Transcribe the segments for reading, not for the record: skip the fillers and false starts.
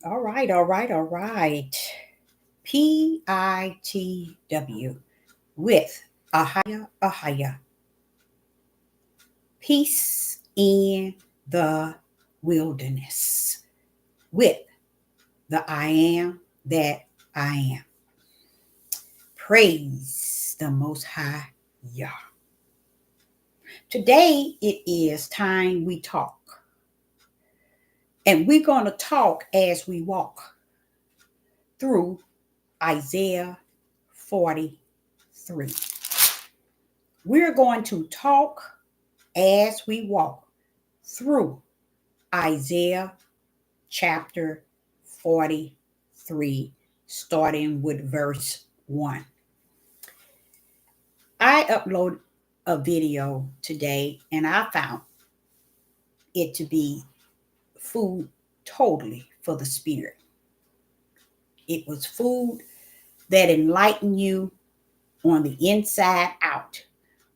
All right, all right, all right. PITW with Ahaya. Peace in the wilderness with the I am that I am. Praise the Most High Yah. Today it is time we talk. And we're going to talk as we walk through Isaiah 43. We're going to talk as we walk through Isaiah chapter 43, starting with verse 1. I uploaded a video today and I found it to be food totally for the spirit. It was food that enlightened you on the inside out,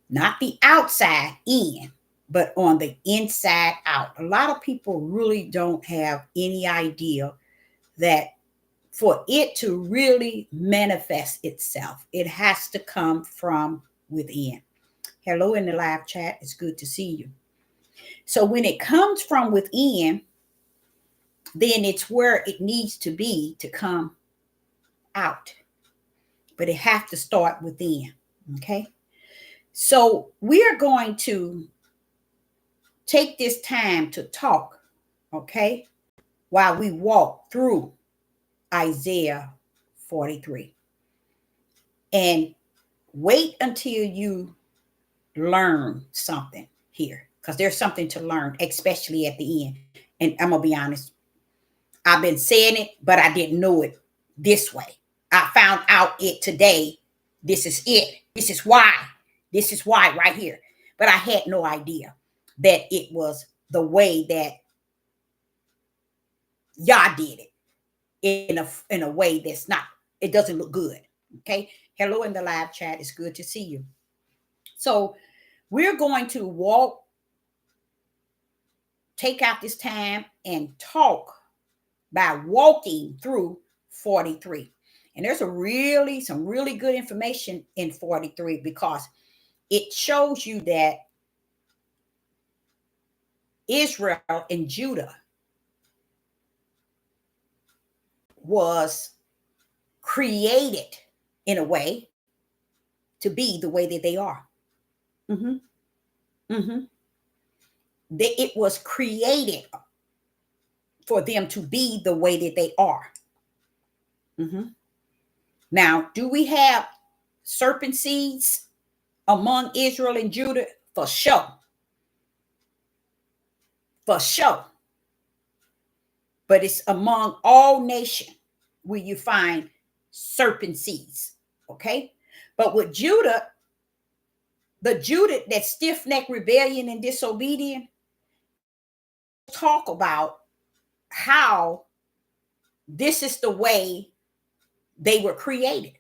not the outside in, but on the inside out. A lot of people really don't have any idea that for it to really manifest itself, it has to come from within. Hello in the live chat. It's good to see you. So when it comes from within, then it's where it needs to be to come out. But it has to start within. Okay. So we are going to take this time to talk, okay, while we walk through Isaiah 43. And wait until you learn something here, because there's something to learn, especially at the end. And I'm going to be honest, I've been saying it, but I didn't know it this way. I found out it today. This is it. This is why. This is why right here. But I had no idea that it was the way that Yah did it in a way that's not, it doesn't look good. Okay. Hello in the live chat. It's good to see you. So we're going to take out this time and talk by walking through 43. And there's some really good information in 43 because it shows you that Israel and Judah was created in a way to be the way that they are. It was created for them to be the way that they are. Now, do we have serpent seeds among Israel and Judah? For sure. For sure. But it's among all nations where you find serpent seeds. Okay? But with Judah, the Judah, that stiff-necked rebellion and disobedient, talk about how this is the way they were created.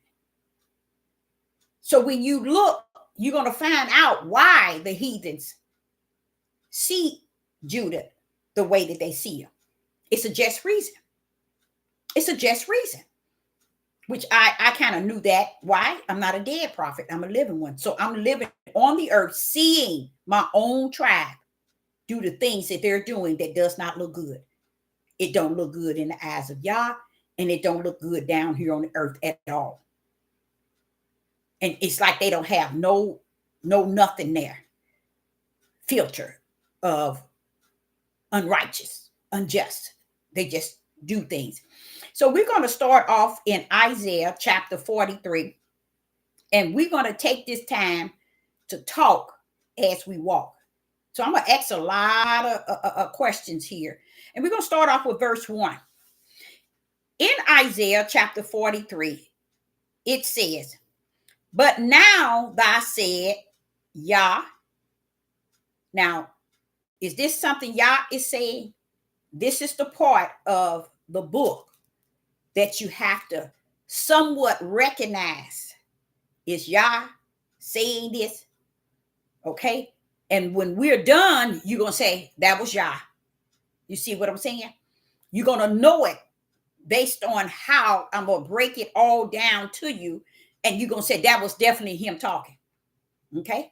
So when you look, you're going to find out why the heathens see Judah the way that they see him. It's a just reason. It's a just reason. Which I kind of knew that. Why? I'm not a dead prophet. I'm a living one. So I'm living on the earth, seeing my own tribe do the things that they're doing that does not look good. It don't look good in the eyes of Yah, and it don't look good down here on the earth at all. And it's like they don't have no nothing there. Filter of unrighteous, unjust. They just do things. So we're going to start off in Isaiah chapter 43. And we're going to take this time to talk as we walk. So I'm going to ask a lot of questions here. And we're going to start off with verse 1. In Isaiah chapter 43, it says, "But now thou said, Yah." Now, is this something Yah is saying? This is the part of the book that you have to somewhat recognize. Is Yah saying this? Okay. And when we're done, you're going to say, that was Yah. You see what I'm saying? You're going to know it based on how I'm going to break it all down to you. And you're going to say that was definitely him talking. Okay.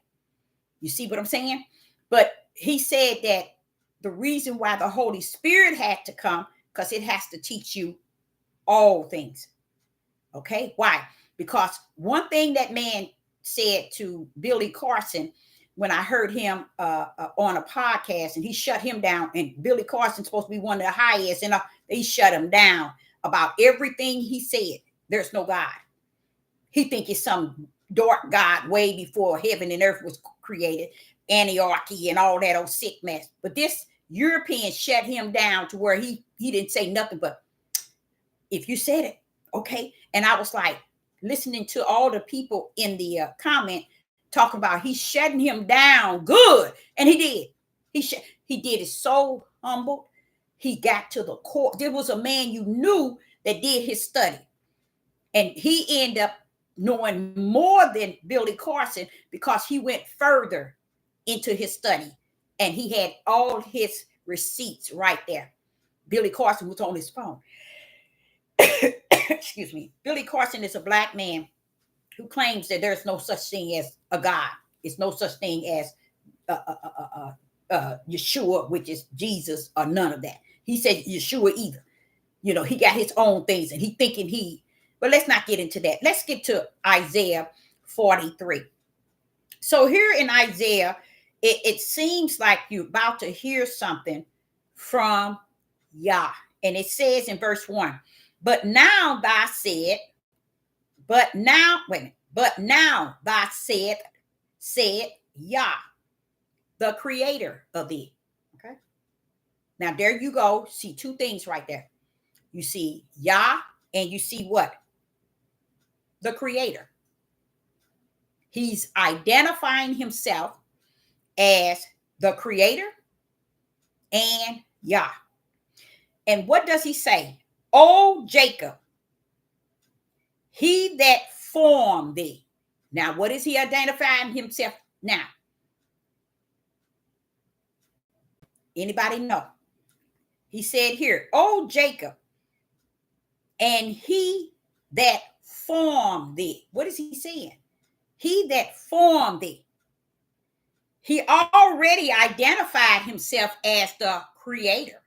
You see what I'm saying? But he said that the reason why the Holy Spirit had to come, because it has to teach you all things. Okay. Why? Because one thing that man said to Billy Carson, when I heard him on a podcast, and he shut him down, and Billy Carson's supposed to be one of the highest, and they shut him down about everything he said. There's no God. He think it's some dark God way before heaven and earth was created, anarchy and all that old sick mess. But this European shut him down to where he didn't say nothing but, if you said it, okay. And I was like, listening to all the people in the comment talking about he's shutting him down good. And he did. He did it so humble. He got to the core. There was a man you knew that did his study. And he ended up knowing more than Billy Carson because he went further into his study. And he had all his receipts right there. Billy Carson was on his phone. Excuse me. Billy Carson is a black man who claims that there's no such thing as a God. It's no such thing as Yeshua, which is Jesus, or none of that. He said Yeshua either. You know, he got his own things, and he thinking but let's not get into that. Let's get to Isaiah 43. So here in Isaiah, it seems like you're about to hear something from Yah. And it says in verse 1, but now thou said, said Yah, the creator of thee. Okay. Now there you go. See two things right there. You see Yah, and you see what? The creator. He's identifying himself as the creator and Yah. And what does he say? O Jacob, he that formed thee. Now, what is he identifying himself now? Anybody know? He said here, O Jacob, and he that formed thee. What is he saying? He that formed thee. He already identified himself as the creator.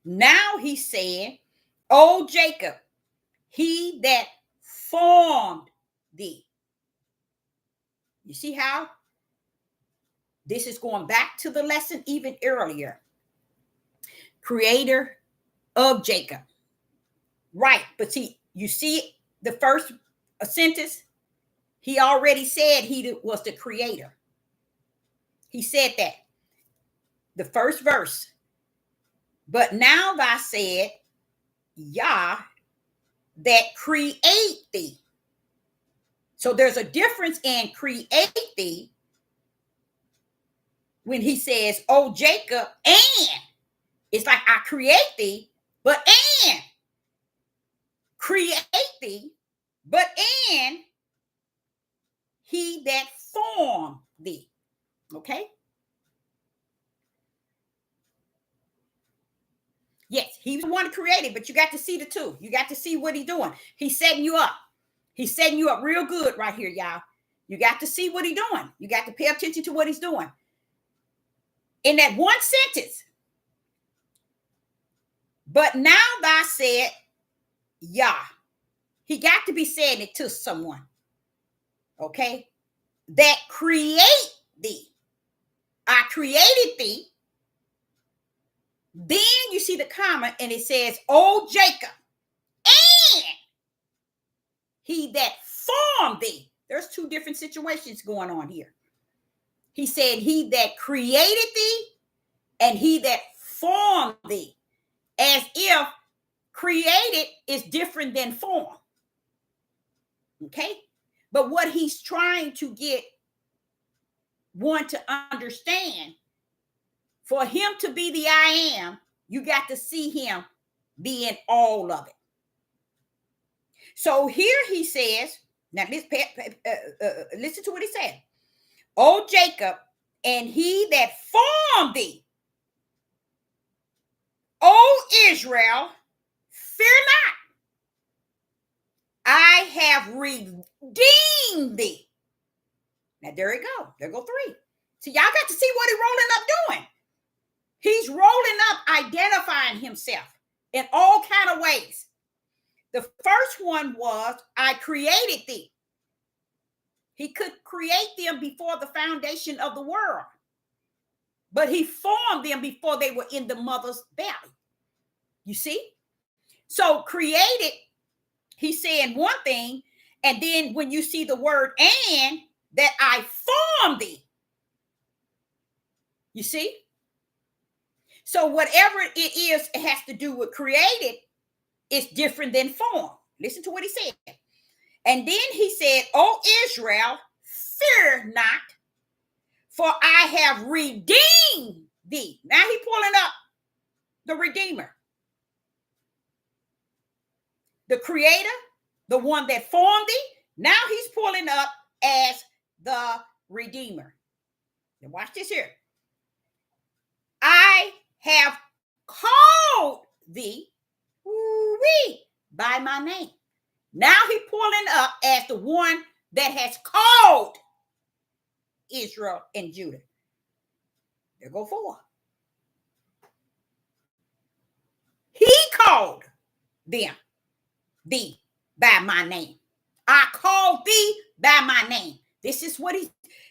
Now he said, O Jacob, he that formed thee. You see how this is going back to the lesson even earlier. Creator of Jacob. Right. But see, you see the first sentence, he already said he was the creator. He said that. The first verse. But now thou said, Yah, that create thee. So there's a difference in create thee when he says, oh, Jacob, and it's like I create thee, but and create thee, but and he that formed thee. Okay? Yes, he's the one created, but you got to see the two. You got to see what he's doing. He's setting you up. He's setting you up real good right here, y'all. You got to see what he's doing. You got to pay attention to what he's doing. In that one sentence, but now thou said, Yah. He got to be saying it to someone. Okay? That create thee. I created thee. Then you see the comma and it says, oh, Jacob, and he that formed thee. There's two different situations going on here. He said, he that created thee and he that formed thee, as if created is different than form. Okay? But what he's trying to get one to understand, for him to be the I am, you got to see him being all of it. So here he says, now listen to what he said. O Jacob, and he that formed thee. O Israel, fear not. I have redeemed thee. Now there you go. There go 3. So y'all got to see what he's rolling up doing. He's rolling up identifying himself in all kind of ways. The first one was, I created thee. He could create them before the foundation of the world, but he formed them before they were in the mother's belly. You see? So created, he's saying one thing, and then when you see the word and, that I formed thee. You see? So whatever it is, it has to do with created, is different than form. Listen to what he said. And then he said, O Israel, fear not, for I have redeemed thee. Now he's pulling up the Redeemer, the Creator, the one that formed thee. Now he's pulling up as the Redeemer. Now watch this here. I have called thee by my name. Now he's pulling up as the one that has called Israel and Judah. There go 4. He called them, thee, by my name. I called thee by my name. This is what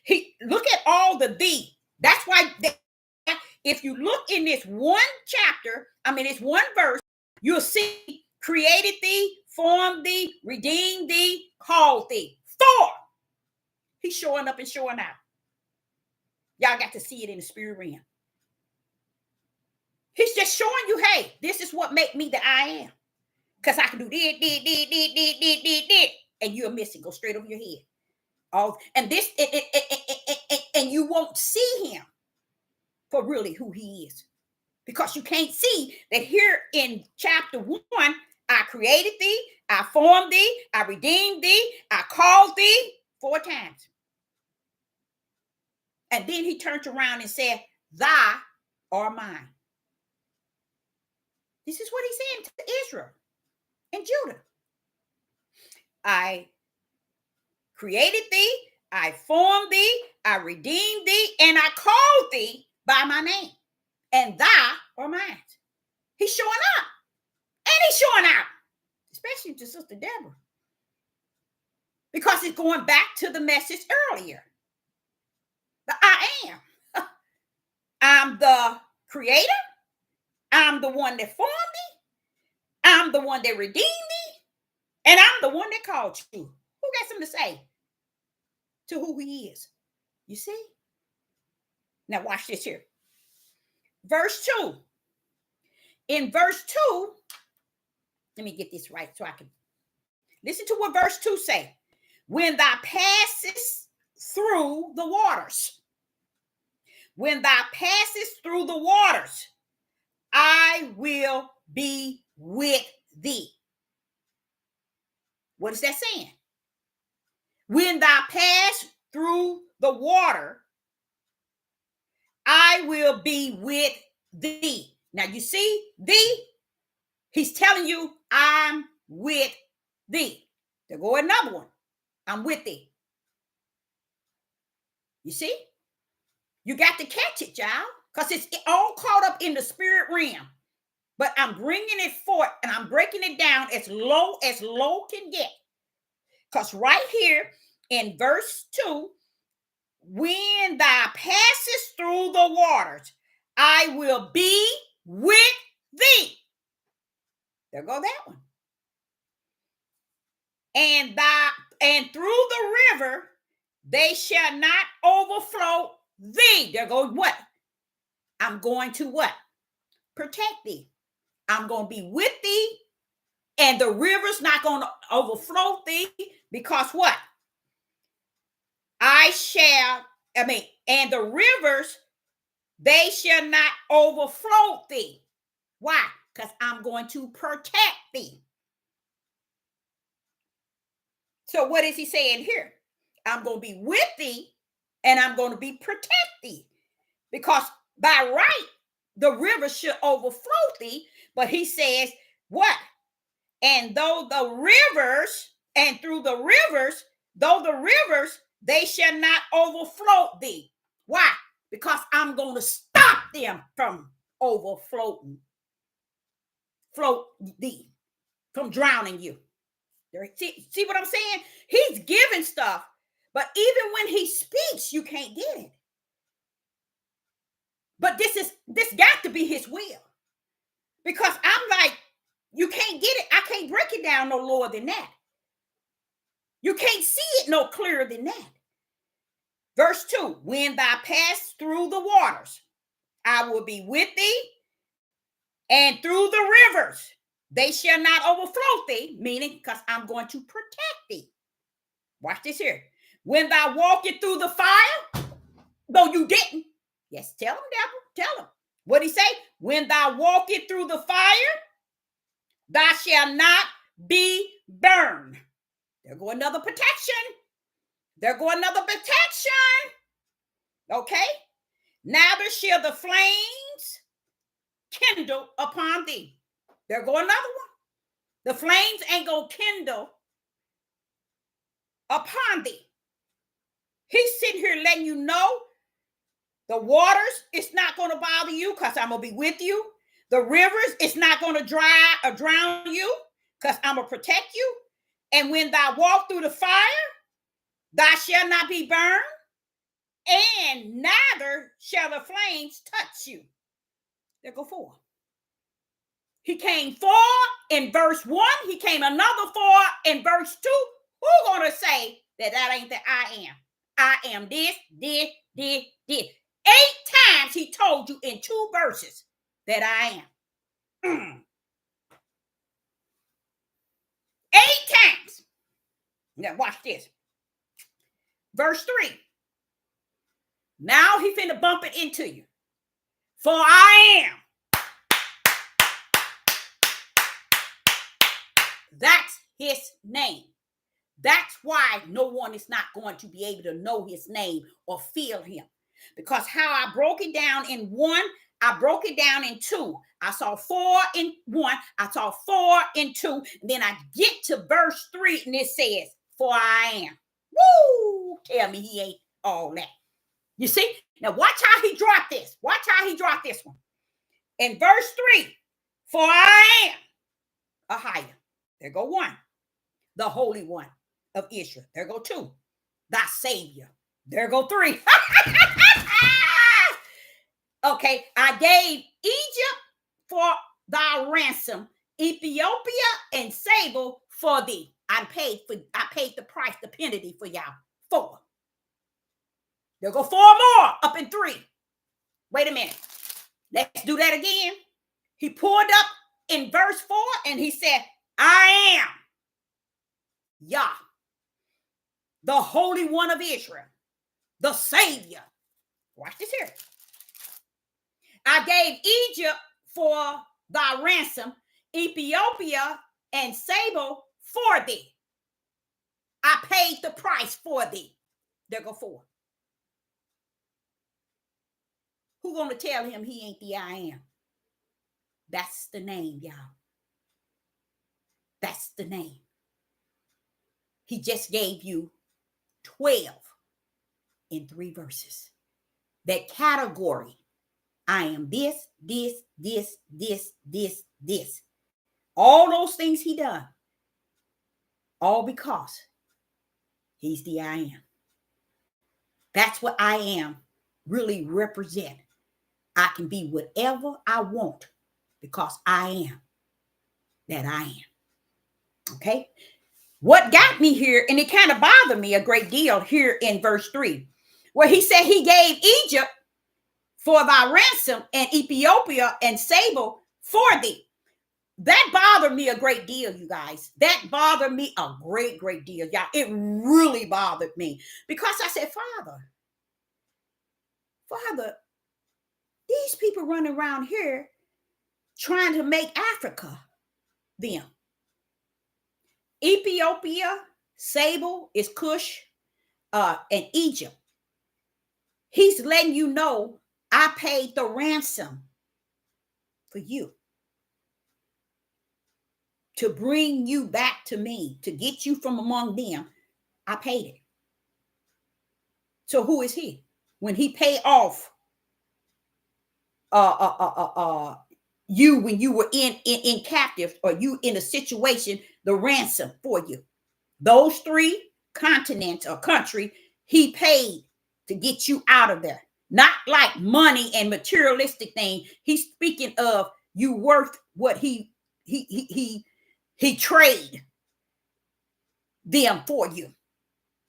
he look at all the thee. That's why if you look in this one chapter, it's one verse, you'll see created thee, formed thee, redeemed thee, called thee. 4. He's showing up and showing out. Y'all got to see it in the spirit realm. He's just showing you, hey, this is what make me the I am. Because I can do this, and you're missing. Go straight over your head. And this, and you won't see him for really who he is. Because you can't see that here in chapter 1, I created thee, I formed thee, I redeemed thee, I called thee 4 times. And then he turned around and said, thy are mine. This is what he's saying to Israel and Judah. I created thee, I formed thee, I redeemed thee, and I called thee by my name. And thou are mine. He's showing up. And he's showing out. Especially to Sister Deborah. Because it's going back to the message earlier. The I am. I'm the creator. I'm the one that formed me. I'm the one that redeemed me. And I'm the one that called you. Who got something to say to who he is? You see? Now watch this here. Verse 2. In verse 2, let me get this right so I can listen to what verse 2 say. When thou passest through the waters, when thou passest through the waters, I will be with thee. What is that saying? When thou pass through the water, I will be with thee. Now you see, thee, he's telling you, I'm with thee. There go another one. I'm with thee. You see? You got to catch it, y'all, because it's all caught up in the spirit realm. But I'm bringing it forth and I'm breaking it down as low can get. Because right here in verse 2, when thou passest through the waters, I will be with thee. There go that one. And through the river, they shall not overflow thee. There goes what? I'm going to what? Protect thee. I'm going to be with thee, and the river's not going to overflow thee, because what? And the rivers, they shall not overflow thee. Why? Because I'm going to protect thee. So what is he saying here? I'm going to be with thee, and I'm going to be protect thee. Because by right, the river should overflow thee. But he says, what? And though the rivers, and through the rivers, though the rivers, they shall not overflow thee. Why? Because I'm going to stop them from overflowing, float thee, from drowning you. See what I'm saying? He's giving stuff, but even when he speaks, you can't get it. But this got to be his will. Because I'm like, you can't get it. I can't break it down no lower than that. You can't see it no clearer than that. Verse 2, when thou pass through the waters, I will be with thee, and through the rivers, they shall not overflow thee, meaning because I'm going to protect thee. Watch this here. When thou walkest through the fire, though you didn't. Yes, tell him, devil, tell him. What he say? When thou walkest through the fire, thou shalt not be burned. There go another protection. There go another protection. Okay? Neither shall the flames kindle upon thee. There go another one. The flames ain't gonna kindle upon thee. He's sitting here letting you know the waters, it's not going to bother you because I'm going to be with you. The rivers, it's not going to dry or drown you because I'm going to protect you. And when thou walk through the fire, thou shalt not be burned, and neither shall the flames touch you. There go 4. He came 4 in verse 1. He came another 4 in verse 2. Who's going to say that ain't the I am? I am this. 8 times he told you in 2 verses that I am. 8 times. Now watch this. Verse 3. Now he finna bump it into you. For I am. That's his name. That's why no one is not going to be able to know his name or feel him. Because how I broke it down in 1, I broke it down in 2. I saw 4 in 1. I saw 4 in 2. And then I get to verse 3 and it says, for I am. Woo! Tell me he ain't all that. You see? Now watch how he dropped this. Watch how he dropped this one. In verse 3, for I am Ahiah. There go 1. The Holy One of Israel. There go 2. Thy Savior. There go 3. Okay, I gave Egypt for thy ransom, Ethiopia and Sable for thee. I paid the price, the penalty for y'all. 4. There go 4 more up in 3. Wait a minute. Let's do that again. He pulled up in verse 4 and he said, I am Yah, the Holy One of Israel, the Savior. Watch this here. I gave Egypt for thy ransom, Ethiopia and Sable for thee. I paid the price for thee. There go 4. Who gonna tell him he ain't the I am? That's the name, y'all. That's the name. He just gave you 12 in 3 verses. That category, I am this. All those things he done. All because he's the I am. That's what I am really represent. I can be whatever I want because I am that I am. Okay? What got me here, and it kind of bothered me a great deal here in verse 3, where he said he gave Egypt for thy ransom and Ethiopia and Sable for thee. That bothered me a great deal, you guys. That bothered me a great deal, y'all. It really bothered me because I said, Father, these people running around here trying to make Africa them. Ethiopia, Sable is Cush, and Egypt. He's letting you know I paid the ransom for you, to bring you back to me, to get you from among them. I paid it. So who is he? When he paid off you when you were in captive, or you in a situation, the ransom for you. Those 3 continents or country, he paid to get you out of there. Not like money and materialistic thing. He's speaking of you worth what he trade them for you.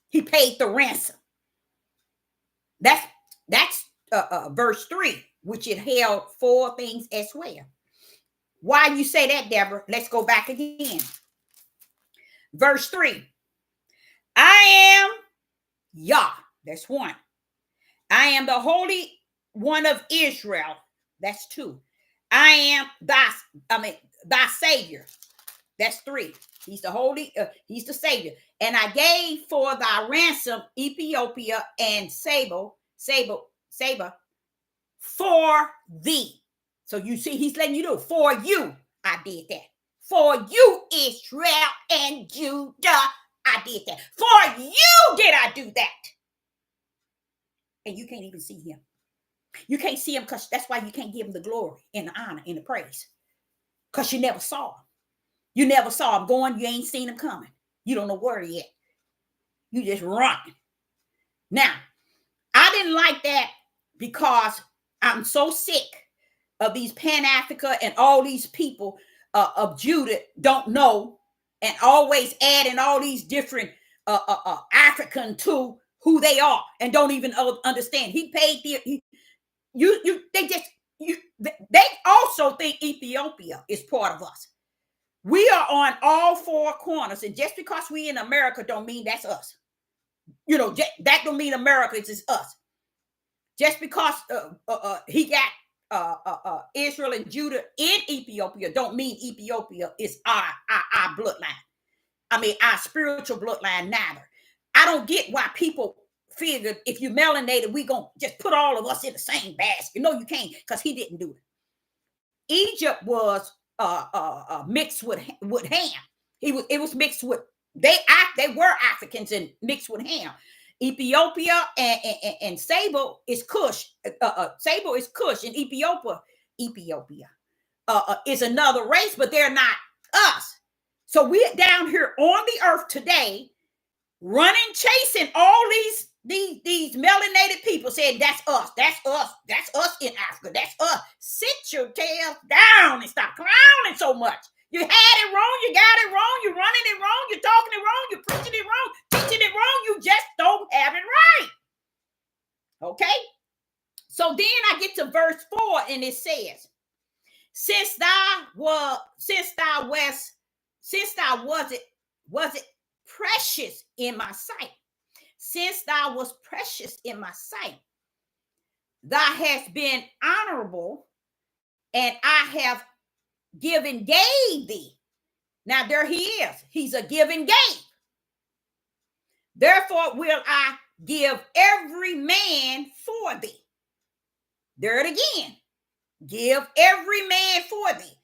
He paid the ransom. That's verse 3, which it held 4 things as well. Why you say that, Deborah? Let's go back again. Verse 3. I am Yah. That's 1. I am the Holy One of Israel. That's 2. I am thy Savior. That's 3. He's the holy, he's the Savior. And I gave for thy ransom Ethiopia and Saba for thee. So you see, he's letting you know, for you, I did that. For you, Israel and Judah, I did that. For you did I do that. And you can't even see him. You can't see him because that's why you can't give him the glory and the honor and the praise. Because you never saw him. You never saw him going. You ain't seen him coming. You don't know where he at. You just run. Now, I didn't like that because I'm so sick of these Pan-Africa and all these people of Judah don't know, and always adding all these different African to who they are and don't even understand. He paid they also think Ethiopia is part of us. We are on all 4 corners, and just because we in America don't mean that's us. You know, that don't mean America is us. Just because he got Israel and Judah in Ethiopia don't mean Ethiopia is our bloodline. I mean, our spiritual bloodline, neither. I don't get why people figured if you melanated, we gonna just put all of us in the same basket. No, you can't, because he didn't do it. Egypt was mixed with Ham. It was mixed with they were Africans and mixed with Ham. Ethiopia and Saba is Cush. Saba is Cush, and Ethiopia is another race, but they're not us. So we're down here on the earth today, running, chasing all these melanated people, saying that's us in Africa, that's us. Sit your tail down and stop clowning so much. You had it wrong, you got it wrong, you're running it wrong, you're talking it wrong, you're preaching it wrong, teaching it wrong, you just don't have it right. Okay? So then I get to verse 4, and it says, since thou was it precious in my sight, since thou was precious in my sight, thou hast been honorable, and I have gave thee. Now there he is. He's a give and gave. Therefore will I give every man for thee. There it again. Give every man for thee.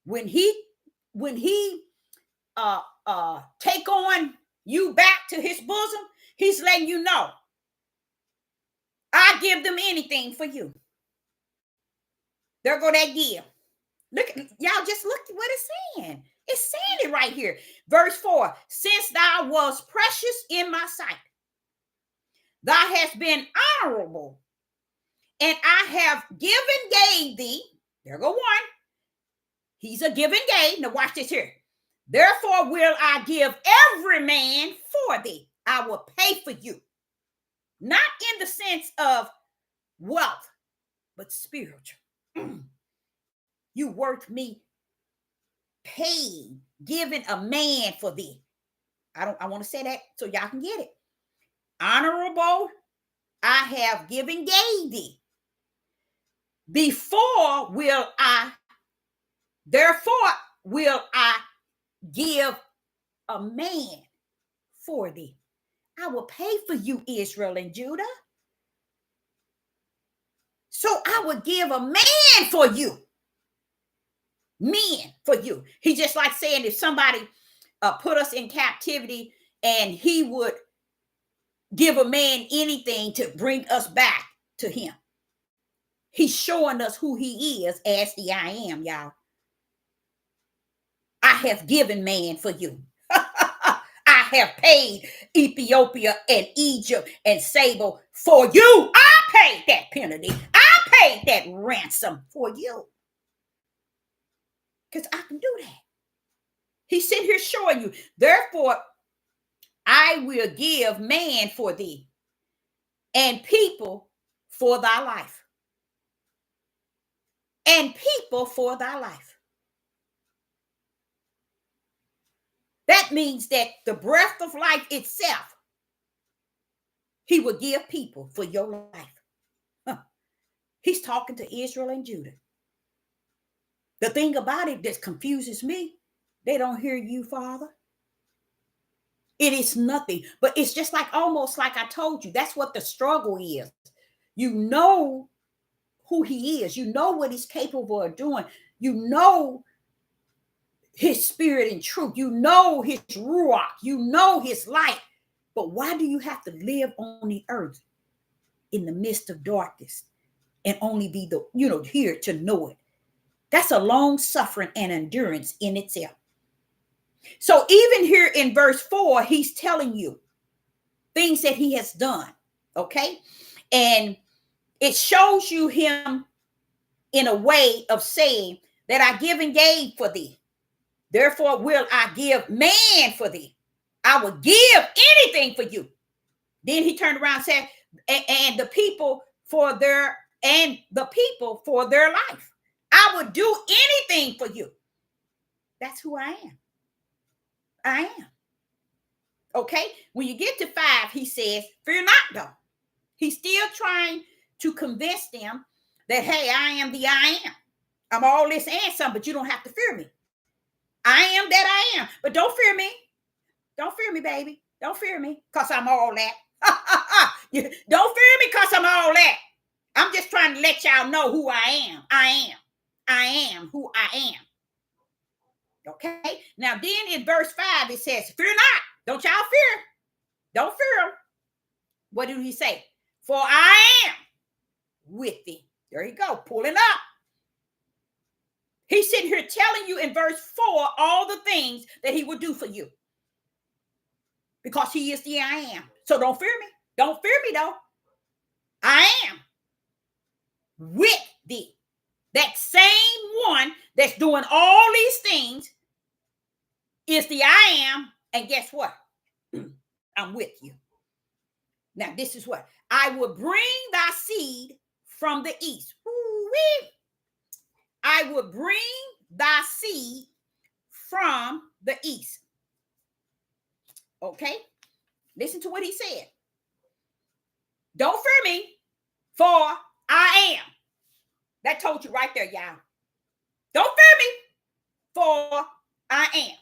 When he take on you back to his bosom, he's letting you know, I give them anything for you. There go that give. Look, y'all just look at what it's saying. It's saying it right here. Verse 4, since thou was precious in my sight, thou hast been honorable, and I have gave thee. There go one. He's a give and gave. Now watch this here. Therefore will I give every man for thee. I will pay for you. Not in the sense of wealth, but spiritual. You worth me paid, giving a man for thee. I want to say that so y'all can get it. Honorable, I have given gave thee. Therefore will I give a man for thee. I will pay for you, Israel and Judah. So I will give a man for you. men for you. He's just like saying if somebody put us in captivity and he would give a man anything to bring us back to him. He's showing us who he is as the I am, y'all. I have given man for you. I have paid Ethiopia and Egypt and Sable for you. I paid that penalty. I paid that ransom for you. Because I can do that. He's sitting here showing you. Therefore, I will give man for thee and people for thy life. And people for thy life. That means that the breath of life itself, he will give people for your life. Huh. He's talking to Israel and Judah. The thing about it that confuses me, they don't hear you, Father. It is nothing, but it's just like almost like I told you. That's what the struggle is. You know who he is. You know what he's capable of doing. You know his spirit and truth. You know his ruach. You know his light. But why do you have to live on the earth in the midst of darkness and only be here to know it? That's a long suffering and endurance in itself. So even here in verse 4, he's telling you things that he has done. Okay. And it shows you him in a way of saying that I give and gave for thee. Therefore will I give man for thee. I will give anything for you. Then he turned around and said, and the people for their life. I would do anything for you. That's who I am. I am. Okay. When you get to 5, he says, fear not though. He's still trying to convince them that, hey, I am the I am. I'm all this and some, but you don't have to fear me. I am that I am. But don't fear me. Don't fear me, baby. Don't fear me because I'm all that. Don't fear me because I'm all that. I'm just trying to let y'all know who I am. I am. I am who I am. Okay. Now then in verse 5, it says, fear not. Don't y'all fear. Don't fear him. What did he say? For I am with thee. There you go. Pulling up. He's sitting here telling you in verse 4 all the things that he will do for you. Because he is the I am. So don't fear me. Don't fear me though. I am with thee. That same one that's doing all these things is the I am. And guess what? I'm with you. Now this is what. I will bring thy seed from the east. Woo-wee. I will bring thy seed from the east. Okay? Listen to what he said. Don't fear me, for I am. That told you right there, y'all. Don't fear me, for I am.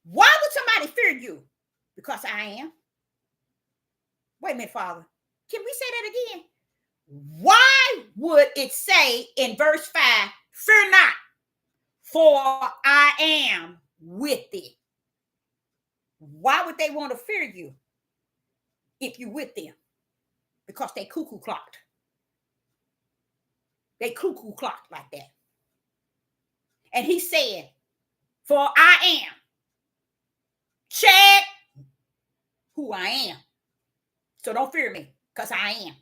Why would somebody fear you? Because I am. Wait a minute, Father. Can we say that again? Why would it say in verse 5, fear not, for I am with thee? Why would they want to fear you if you're with them? Because they cuckoo clocked. They cuckoo clocked like that. And he said, for I am. Check who I am. So don't fear me because I am.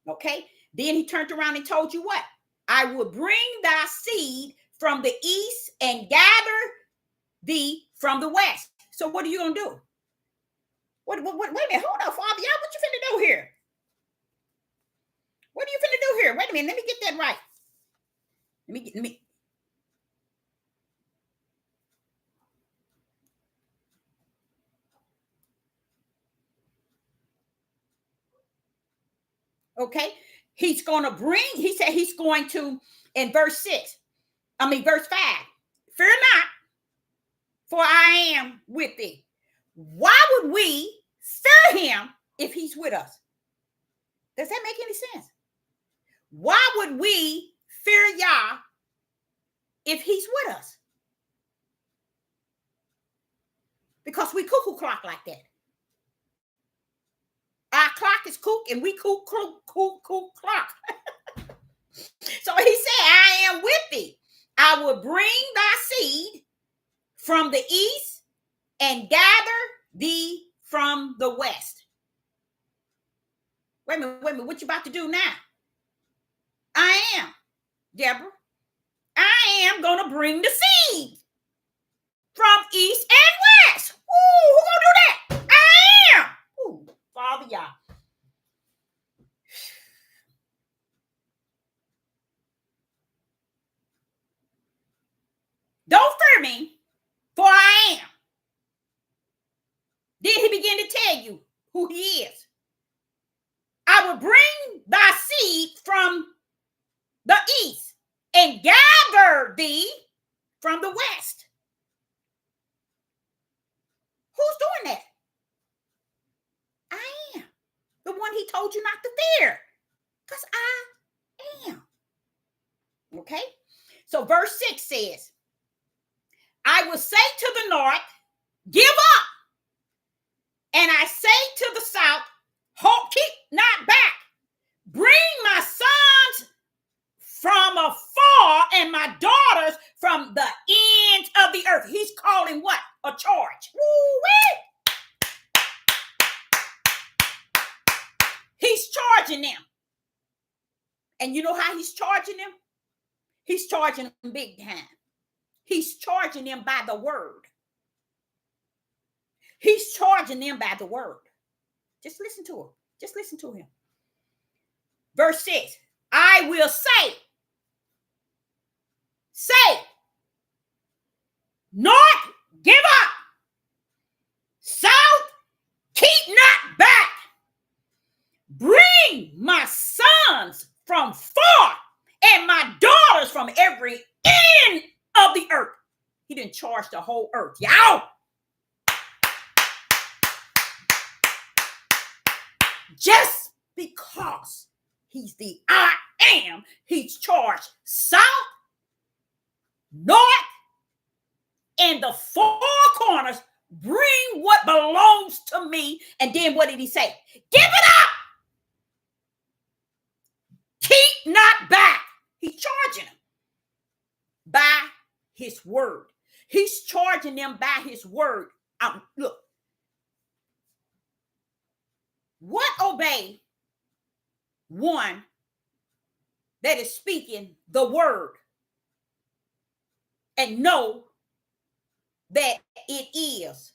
Okay. Then he turned around and told you what? I will bring thy seed from the east and gather thee from the west. So what are you going to do? Wait a minute. Hold on, Father. Y'all, what you finna do here? What are you finna do here? Wait a minute. Let me get that right. Let me. Okay. He's going to bring, he said he's going to, in verse 5, fear not, for I am with thee. Why would we fear him if he's with us? Does that make any sense? Why would we fear Yah if he's with us. Because we cuckoo clock like that. Our clock is cook and we cook clock. So he said, I am with thee. I will bring thy seed from the east and gather thee from the west. Wait a minute. What you about to do now? I am, Deborah. I am going to bring the seed from east and west. Ooh, who gonna do that? I am. Ooh, Father, y'all. Don't fear me, for I am. Then he began to tell you who he is. I will bring thy seed from the east and gather thee from the west. Who's doing that? I am. The one he told you not to fear. Because I am. Okay? So verse 6 says, I will say to the north, give up. And I say to the south, keep not back. Bring my sons from afar and my daughters from the ends of the earth. He's calling what? A charge. Woo-wee. He's charging them. And you know how he's charging them? He's charging them big time. He's charging them by the word. He's charging them by the word. Just listen to him. Just listen to him. Verse 6. I will say, north, give up. South, keep not back. Bring my sons from far and my daughters from every end of the earth. He didn't charge the whole earth. Y'all. Just because he's the I am, he's charged south, north, and the four corners. Bring what belongs to me. And then what did he say? Give it up. Keep not back. He's charging them by his word. He's charging them by his word. Look. What obey one that is speaking the word and know that it is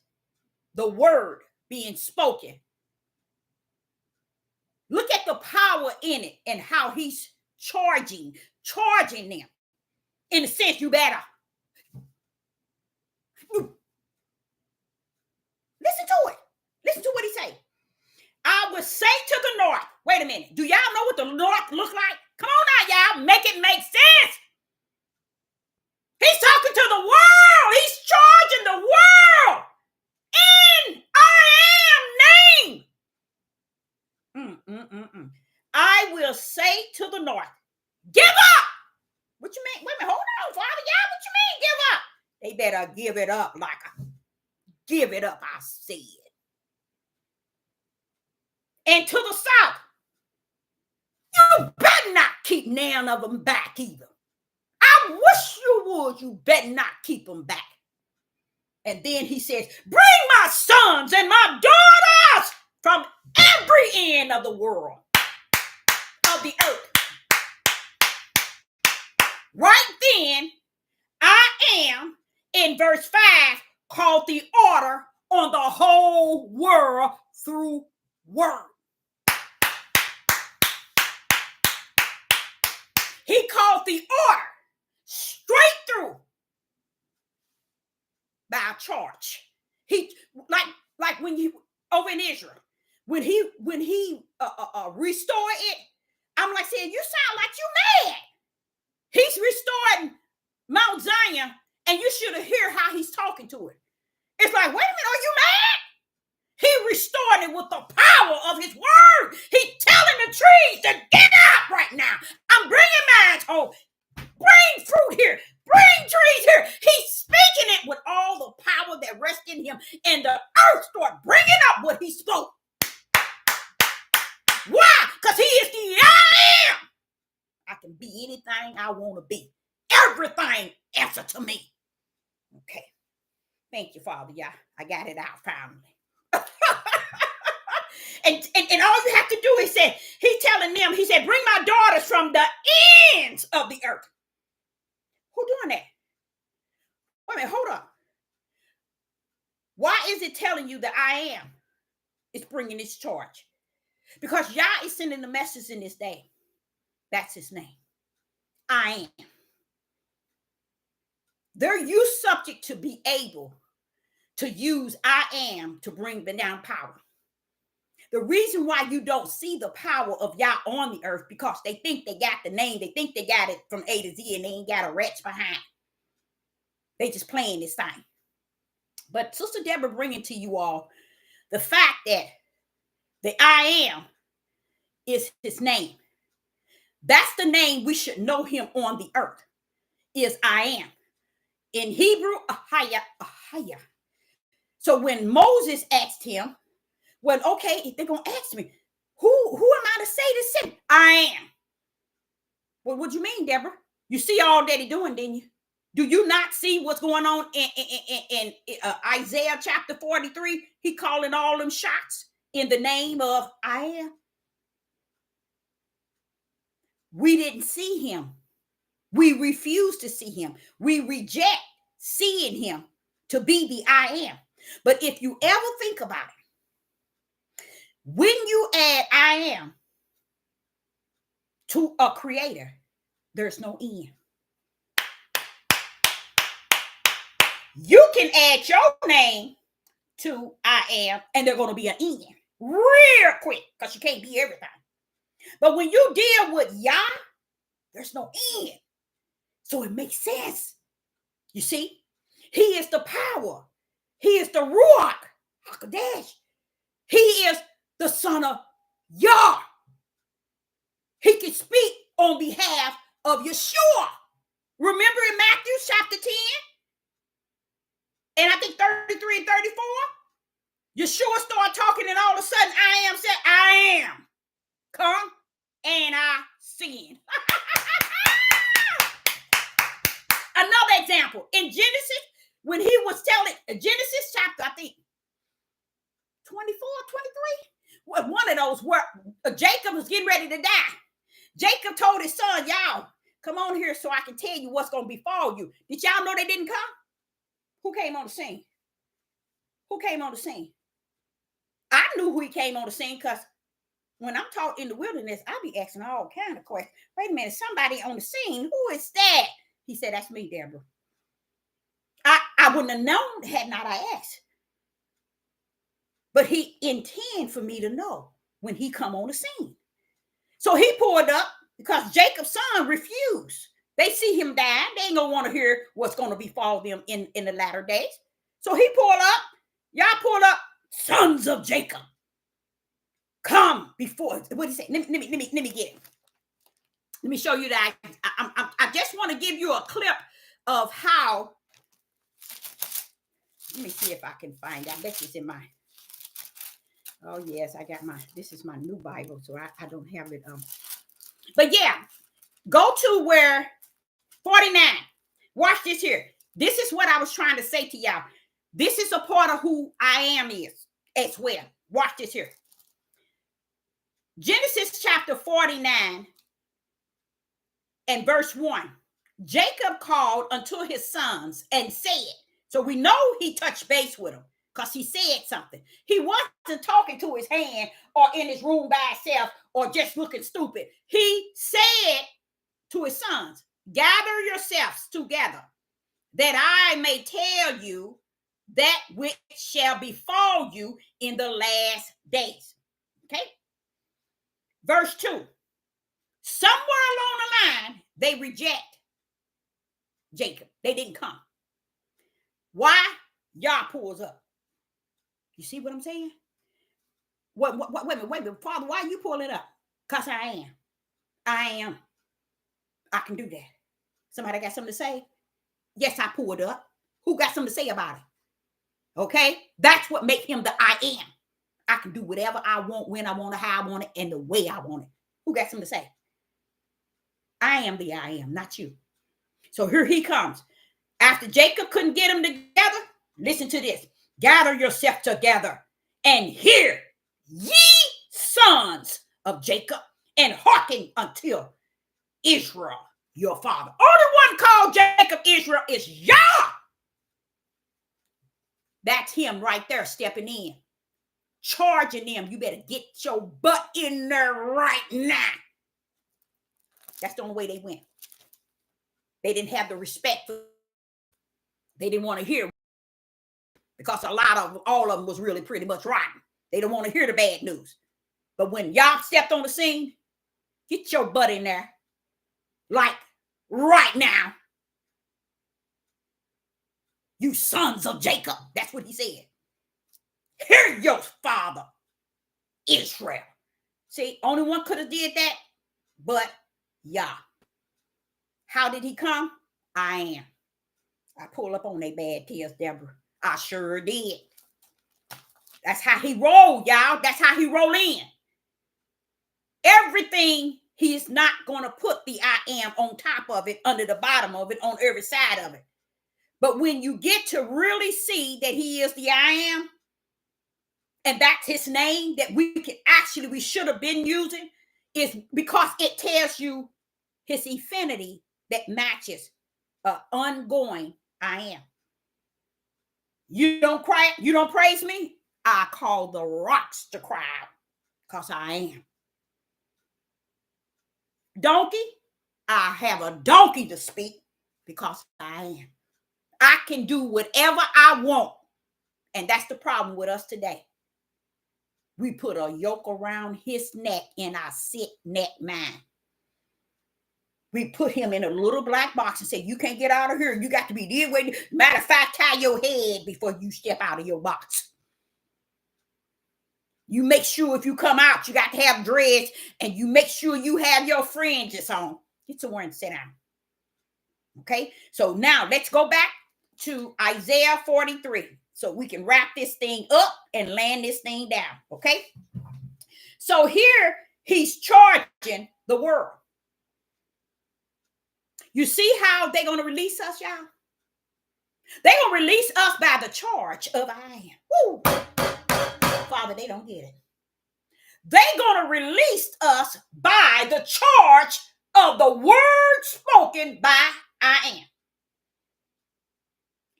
the word being spoken? Look at the power in it and how he's charging them. In a sense, you better listen to it. Listen to what he say. I will say to the north. Wait a minute. Do y'all know what the north look like? Come on now, y'all. Make it make sense. He's talking to the world. He's charging the world in I am name. I will say to the north, give up. What you mean? Wait a minute. Hold on, Father. Y'all, what you mean give up? They better give it up give it up, I said. And to the south, you better not keep none of them back either. I wish you would. You better not keep them back. And then he says, bring my sons and my daughters from every end of the world, of the earth. Right then, I am, in verse 5, called the order on the whole world through word. He called the order straight through by a charge. He like when you over in Israel, when he restored it, I'm like saying, you sound like you mad. He's restoring Mount Zion, and you should hear how he's talking to it. It's like, wait a minute, are you mad? He restored it with the power of his word. He's telling the trees to get up right now. I'm bringing mine home. Bring fruit here. Bring trees here. He's speaking it with all the power that rests in him. And the earth started bringing up what he spoke. Why? Because he is the I am. I can be anything I want to be. Everything answer to me. Okay. Thank you, Father. Yeah, I got it out finally. and all you have to do is say, he's telling them, he said, bring my daughters from the ends of the earth. Who doing that? Wait a minute, hold up. Why is it telling you that I am? It's bringing its charge. Because Yah is sending the message in this day. That's his name. I am. They're you subject to be able to use I am to bring down power. The reason why you don't see the power of Yah on the earth, because they think they got the name, they think they got it from A to Z, and they ain't got a wretch behind. They just playing this thing. But Sister Deborah bringing to you all the fact that the I am is his name. That's the name we should know him on the earth, is I am. In Hebrew, Ahaya, Ahaya. So when Moses asked him, well, okay, if they're going to ask me, who am I to say this sin? I am. Well, what do you mean, Deborah? You see all that he's doing, didn't you? Do you not see what's going on in Isaiah chapter 43? He calling all them shots in the name of I am. We didn't see him. We refuse to see him. We reject seeing him to be the I am. But if you ever think about it, when you add I am to a creator, there's no end. You can add your name to I am, and there's going to be an end real quick, because you can't be everything. But when you deal with Yah, there's no end. So it makes sense. You see, he is the power. He is the Ruach HaKodesh. He is the son of Yah. He can speak on behalf of Yeshua. Remember in Matthew chapter 10? And I think 33 and 34? Yeshua started talking, and all of a sudden I am said, I am come and I sin. Another example, in Genesis, when he was telling, Genesis chapter, I think, 24, 23, one of those where Jacob was getting ready to die. Jacob told his son, y'all, come on here so I can tell you what's going to befall you. Did y'all know they didn't come? Who came on the scene? Who came on the scene? I knew who he came on the scene, because when I'm taught in the wilderness, I be asking all kind of questions. Wait a minute, somebody on the scene. Who is that? He said, that's me, Deborah. I wouldn't have known had not I asked. But he intended for me to know when he come on the scene. So he pulled up because Jacob's son refused. They see him die. They ain't going to want to hear what's going to befall them in the latter days. So he pulled up. Y'all pulled up, sons of Jacob. Come before. What did he say? Let me get it. Let me show you that. I just want to give you a clip of how. Let me see if I can find that. I bet it's in my. Oh, yes, I got this is my new Bible, so I don't have it. But yeah, go to where 49. Watch this here. This is what I was trying to say to y'all. This is a part of who I am is as well. Watch this here. Genesis chapter 49 and verse 1. Jacob called unto his sons and said, so we know he touched base with them because he said something. He wasn't talking to his hand or in his room by himself or just looking stupid. He said to his sons, gather yourselves together that I may tell you that which shall befall you in the last days. Okay. Verse 2. Somewhere along the line, they reject Jacob. They didn't come. Why? Yah pulls up. You see what I'm saying? Wait a minute. Father, why you pull it up? Because I am. I can do that. Somebody got something to say? Yes, I pulled up. Who got something to say about it? Okay? That's what makes him the I am. I can do whatever I want, when I want it, how I want it, and the way I want it. Who got something to say? I am the I am, not you. So here he comes. After Jacob couldn't get them together, listen to this. Gather yourself together and hear, ye sons of Jacob, and hearken until Israel, your father. Only one called Jacob Israel is Yah. That's him right there stepping in, charging them. You better get your butt in there right now. That's the only way they went. They didn't have the respect. They didn't want to hear, because all of them was really pretty much rotten. They don't want to hear the bad news. But when y'all stepped on the scene, get your butt in there. Like right now. You sons of Jacob. That's what he said. Hear your father, Israel. See, only one could have did that, but Yah. How did he come? I am. I pull up on they bad tears, Deborah. I sure did. That's how he rolled, y'all. That's how he roll in. Everything, he's not going to put the I am on top of it, under the bottom of it, on every side of it. But when you get to really see that he is the I am, and that's his name that we should have been using, is because it tells you his infinity that matches ongoing I am. You don't cry, you don't praise me, I call the rocks to cry out, because I am. Donkey, I have a donkey to speak, because I am. I can do whatever I want. And that's the problem with us today. We put a yoke around his neck in our sick neck mind. We put him in a little black box and say, you can't get out of here. You got to be this way. Matter of fact, tie your head before you step out of your box. You make sure if you come out, you got to have dreads, and you make sure you have your fringes on. Get somewhere and sit down. Okay, so now let's go back to Isaiah 43 so we can wrap this thing up and land this thing down. Okay, so here he's charging the world. You see how they're going to release us, y'all? They're going to release us by the charge of I am. Woo. Father, they don't get it. They're going to release us by the charge of the word spoken by I am.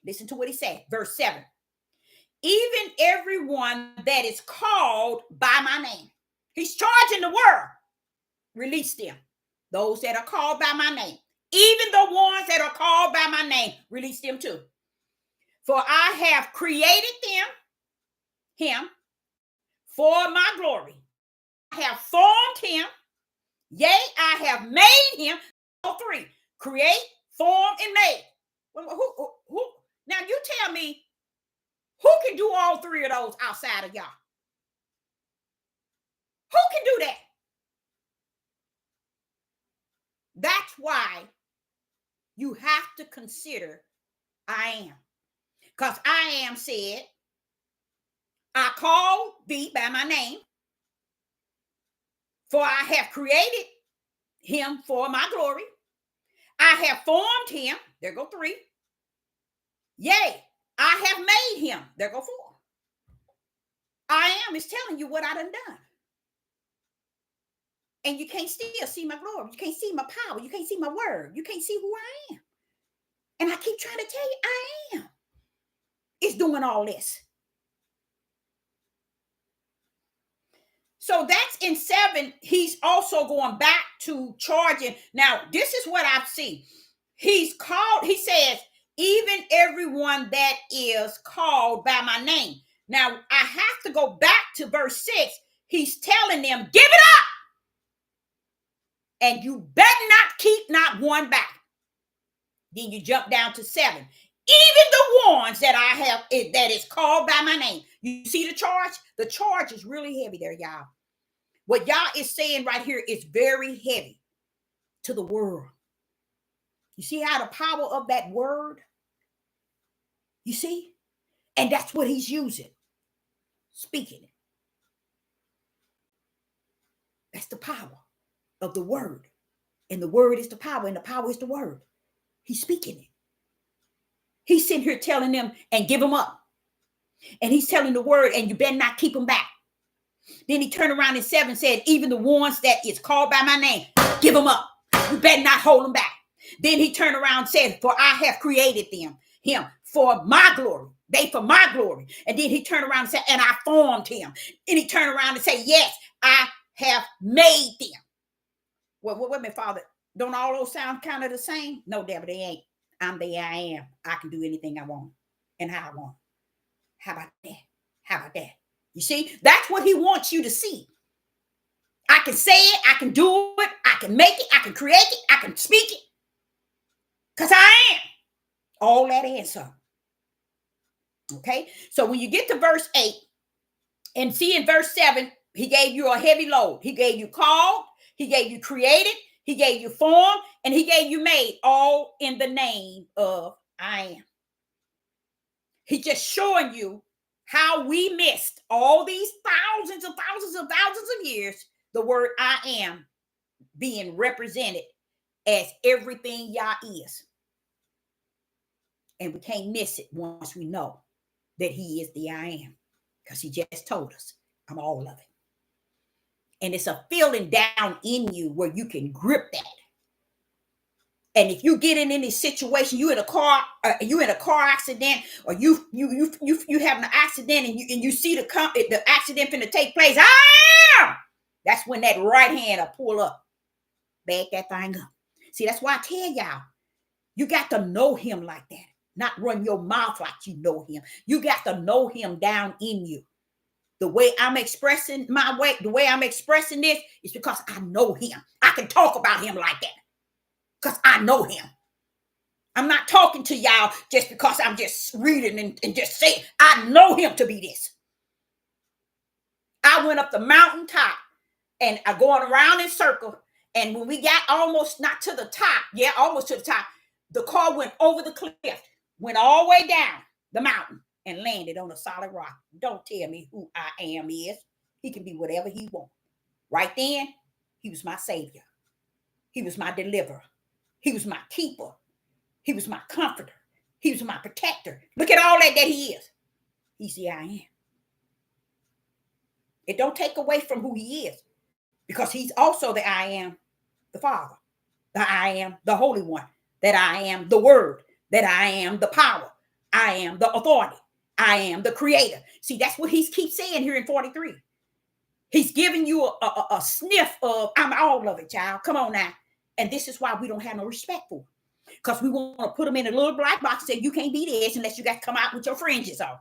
Listen to what he said, verse 7. Even everyone that is called by my name. He's charging the world. Release them. Those that are called by my name. Even the ones that are called by my name, release them too. For I have created him, for my glory. I have formed him. Yea, I have made him. All three. Create, form, and made. Who? Now you tell me, who can do all three of those outside of y'all? Who can do that? That's why you have to consider I am. Because I am said, I call thee by my name, for I have created him for my glory. I have formed him. There go three. Yea, I have made him. There go four. I am is telling you what I done. And you can't still see my glory. You can't see my power. You can't see my word. You can't see who I am. And I keep trying to tell you, I am. It's doing all this. So that's in 7. He's also going back to charging. Now, this is what I see. He says, even everyone that is called by my name. Now, I have to go back to verse 6. He's telling them, give it up. And you better not keep not one back. Then you jump down to 7. Even the ones that I have, that is called by my name. You see the charge? The charge is really heavy there, y'all. What y'all is saying right here is very heavy to the world. You see how the power of that word? You see? And that's what he's using. Speaking it. That's the power of the word. And the word is the power, and the power is the word. He's speaking it. He's sitting here telling them and give them up. And he's telling the word, and you better not keep them back. Then he turned around in 7 and said, even the ones that is called by my name, give them up. You better not hold them back. Then he turned around and said, for I have created him for my glory. They for my glory. And then he turned around and said, and I formed him. And he turned around and said, yes, I have made them. Well, wait a minute, Father. Don't all those sound kind of the same? No, Deborah, they ain't. I'm the I am. I can do anything I want and how I want. How about that? How about that? You see, that's what he wants you to see. I can say it. I can do it. I can make it. I can create it. I can speak it. Because I am. All that and some. Okay? So when you get to verse 8 and see in verse 7, he gave you a heavy load. He gave you called. He gave you created. He gave you formed. And he gave you made, all in the name of I am. He's just showing you how we missed all these thousands of years, the word I am being represented as everything Yah is. And we can't miss it once we know that he is the I am, because he just told us, I'm all of it. And it's a feeling down in you where you can grip that. And if you get in any situation, you in a car accident, or you having an accident, and you see the accident finna take place. That's when that right hand will pull up, back that thing up. See, that's why I tell y'all, you got to know him like that, not run your mouth like you know him. You got to know him down in you. The way I'm expressing the way I'm expressing this is because I know him. I can talk about him like that. Because I know him. I'm not talking to y'all just because I'm just reading and just saying. I know him to be this. I went up the mountaintop and I going around in circle. And when we got almost not to the top, almost to the top, the car went over the cliff, went all the way down the mountain and landed on a solid rock. Don't tell me who I am is. He can be whatever he wants. Right then, he was my savior. He was my deliverer. He was my keeper. He was my comforter. He was my protector. Look at all that he is. He's the I am. It don't take away from who he is, because he's also the I am, the Father, the I am, the Holy One, that I am the Word, that I am the power, I am the authority, I am the creator. See, that's what he keeps saying here in 43. He's giving you a sniff of, I'm all of it, child. Come on now. And this is why we don't have no respect for him. Because we want to put them in a little black box and say, you can't be this unless you got to come out with your fringes on.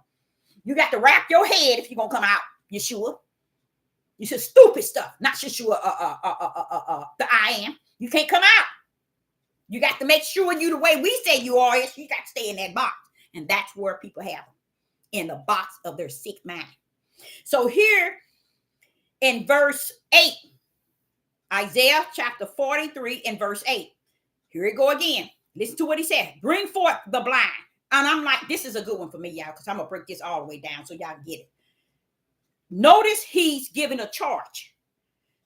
You got to wrap your head if you're going to come out, Yeshua. You said stupid stuff, not Yeshua, the I am. You can't come out. You got to make sure you the way we say you are. You got to stay in that box. And that's where people have them, in the box of their sick mind. So here in verse 8, Isaiah chapter 43 and verse 8. Here we go again. Listen to what he said. Bring forth the blind. And I'm like, this is a good one for me, y'all, because I'm going to break this all the way down so y'all get it. Notice he's giving a charge.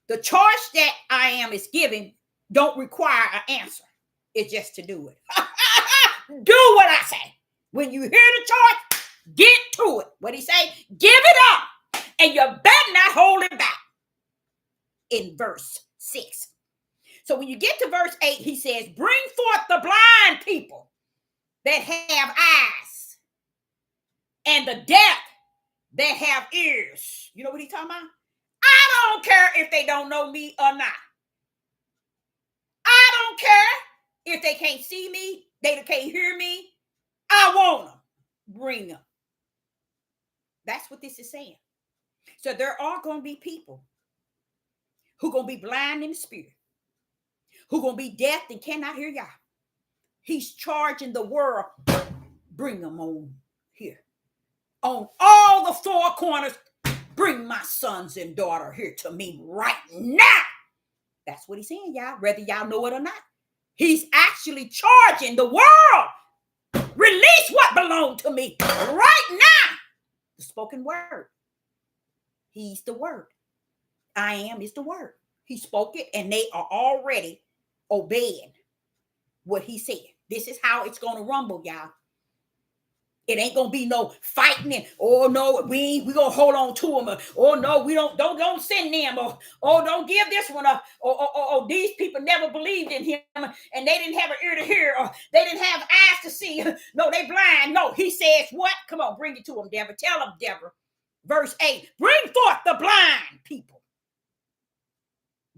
The charge that I am is giving don't require an answer. It's just to do it. Do what I say. When you hear the charge, get to it. What he say? Give it up. And you better not hold it back. In verse 6. So when you get to verse 8, he says, bring forth the blind people that have eyes, and the deaf that have ears. You know what he's talking about? I don't care if they don't know me or not. I don't care if they can't see me, they can't hear me. I want them. Bring them. That's what this is saying. So there are going to be people who are going to be blind in the spirit, who are going to be deaf and cannot hear Yah. He's charging the world. Bring them on here. On all the four corners, bring my sons and daughter here to me right now. That's what he's saying, y'all, whether y'all know it or not. He's actually charging the world. Release what belonged to me right now. The spoken word. He's the word. I am is the word. He spoke it, and they are already obeying what he said. This is how it's going to rumble, y'all. It ain't gonna be no fighting and, oh no, we gonna hold on to them. Oh no, we don't send them. Or oh, don't give this one up. Or these people never believed in him and they didn't have an ear to hear, or they didn't have eyes to see. No, they blind. No, he says what? Come on, bring it to them, Deborah. Tell them, Deborah. Verse 8, bring forth the blind people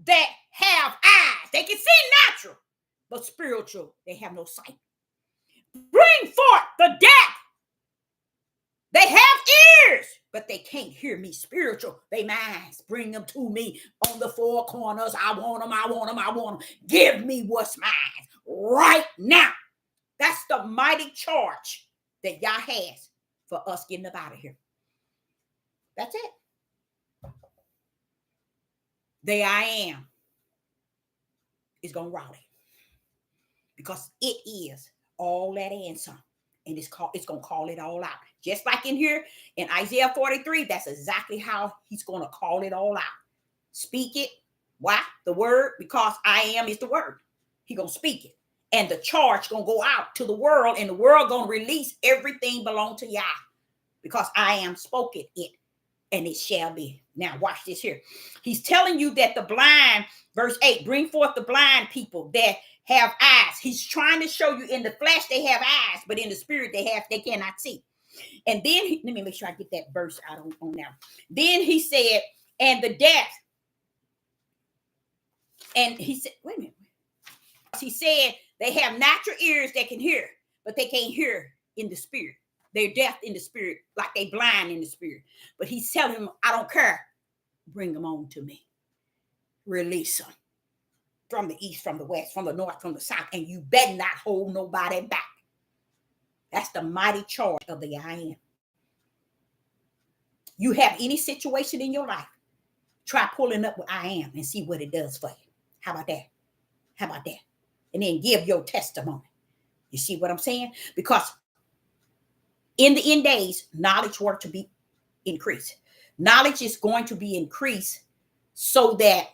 that have eyes. They can see natural, but spiritual, they have no sight. Bring forth the deaf. They have ears, but they can't hear me spiritual. They minds. Bring them to me on the four corners. I want them, I want them, I want them. Give me what's mine right now. That's the mighty charge that Yah has for us getting up out of here. That's it. The I am is going to rally because it is all that and some. And it's going to call it all out. Just like in here in Isaiah 43, that's exactly how he's going to call it all out. Speak it. Why? The word, because I am is the word. He's going to speak it. And the charge going to go out to the world, and the world going to release everything belong to Yah. Because I am spoken it, and it shall be. Now watch this here. He's telling you that the blind, verse 8, bring forth the blind people that have eyes. He's trying to show you in the flesh they have eyes, but in the spirit they cannot see. And then let me make sure I get that verse out on now. Then he said, and the deaf. And he said, wait a minute. He said they have natural ears that can hear, but they can't hear in the spirit. They're deaf in the spirit, like they blind in the spirit. But he's telling them, I don't care. Bring them on to me. Release them. From the east, from the west, from the north, from the south, and you better not hold nobody back. That's the mighty charge of the I am. You have any situation in your life, try pulling up what I am and see what it does for you. How about that? How about that? And then give your testimony. You see what I'm saying? Because in the end days, knowledge work to be increased. Knowledge is going to be increased so that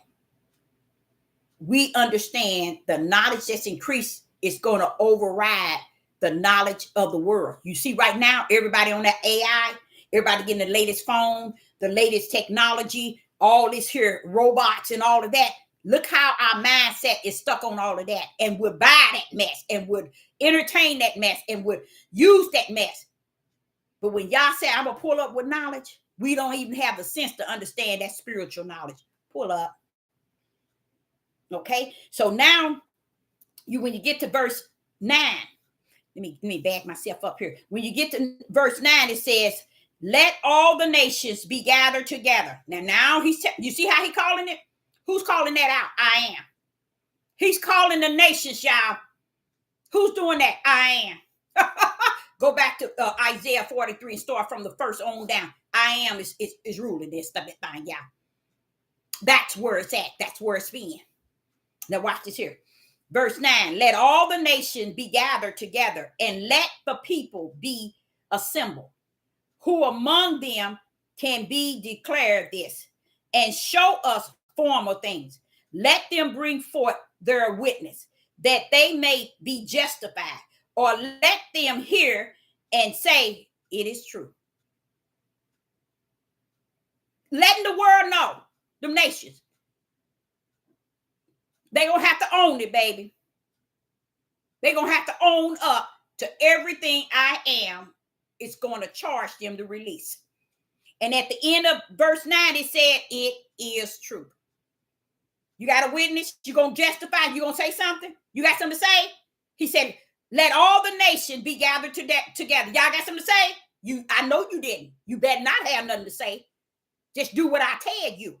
we understand the knowledge that's increased is going to override the knowledge of the world. You see right now, everybody on that AI, everybody getting the latest phone, the latest technology, all this here, robots and all of that. Look how our mindset is stuck on all of that, and would buy that mess and would entertain that mess and would use that mess. But when Yah say, I'm going to pull up with knowledge, we don't even have the sense to understand that spiritual knowledge. Pull up. Okay, so now when you get to verse 9, let me back myself up here. When you get to verse 9, it says, let all the nations be gathered together. Now you see how he calling it? Who's calling that out? I am. He's calling the nations, y'all. Who's doing that? I am. Go back to Isaiah 43 and start from the first on down. I am is ruling this stuff, y'all. That's where it's at. That's where it's being. Now watch this here. Verse 9, let all the nations be gathered together, and let the people be assembled. Who among them can be declared this, and show us former things? Let them bring forth their witness, that they may be justified, or let them hear and say, it is true. Letting the world know, the nations, they're going to have to own it, baby. They're going to have to own up to everything I am. It's going to charge them to release. And at the end of verse 9, it said, it is true. You got a witness? You're going to justify? You're going to say something? You got something to say? He said, let all the nations be gathered together. Y'all got something to say? I know you didn't. You better not have nothing to say. Just do what I tell you.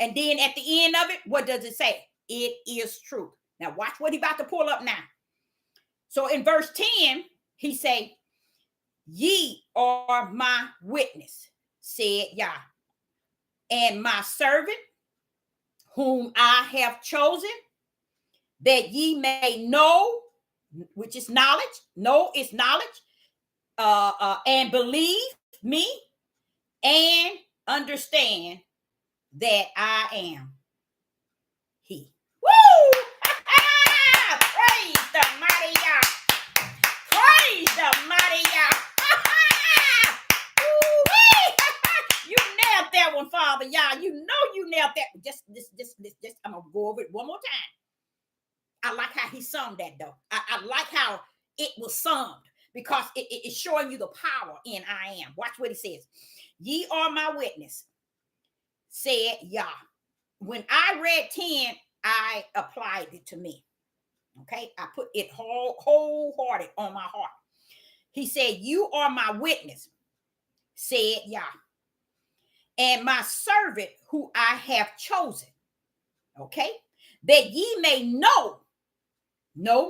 And then at the end of it, what does it say? It is true. Now watch what he about to pull up now. So in verse 10, he say, ye are my witness, said Yah, and my servant, whom I have chosen, that ye may know, which is knowledge. Know is knowledge. And believe me and understand that I am he. Woo! Praise the mighty Yah. Praise the mighty Yah. You nailed that one, Father Yah. You know you nailed that. Just, I'm going to go over it one more time. I like how he summed that, though. I like how it was summed, because it's showing you the power in I am. Watch what he says. Ye are my witness, said Yah. When I read 10, I applied it to me. Okay, I put it wholehearted on my heart. He said, you are my witness, said Yah, and my servant who I have chosen. Okay, that ye may know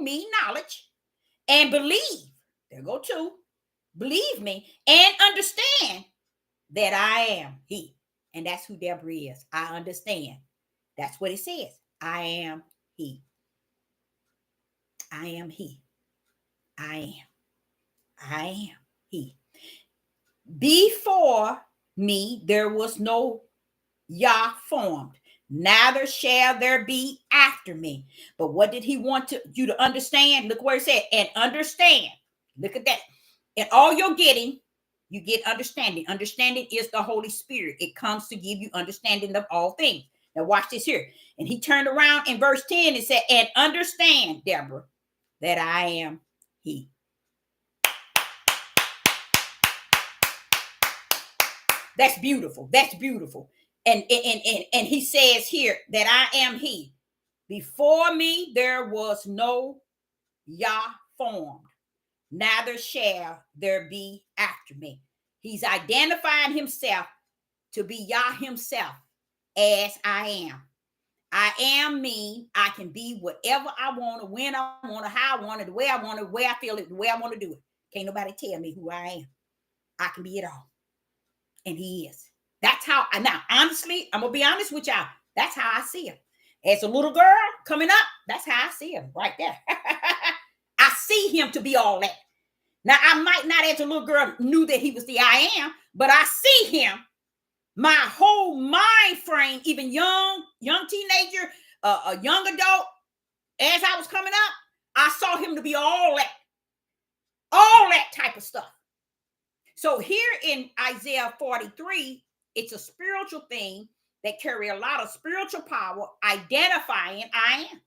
me, knowledge, and believe. There go two. Believe me and understand that I am he. And that's who Deborah is. I understand. That's what it says. I am he. I am he. I am he. Before me there was no Yah formed, neither shall there be after me. But what did he want you to understand? Look where it said, and understand. Look at that. And all you're getting, you get understanding. Understanding is the Holy Spirit. It comes to give you understanding of all things. Now watch this here. And he turned around in verse 10 and said, and understand, Deborah, that I am he. That's beautiful. That's beautiful. And he says here that I am he. Before me there was no Yah formed, neither shall there be after me. He's identifying himself to be Yah himself as I am. I am me. I can be whatever I want to, when I want to, how I want it, the way I want it, the way I feel it, the way I want to do it. Can't nobody tell me who I am. I can be it all. And he is. That's how, now, honestly, I'm going to be honest with y'all. That's how I see him. As a little girl coming up, that's how I see him right there. I see him to be all that. Now, I might not, as a little girl, knew that he was the I am, but I see him. My whole mind frame, even young teenager, a young adult, as I was coming up, I saw him to be all that type of stuff. So here in Isaiah 43, it's a spiritual thing that carry a lot of spiritual power, identifying I am.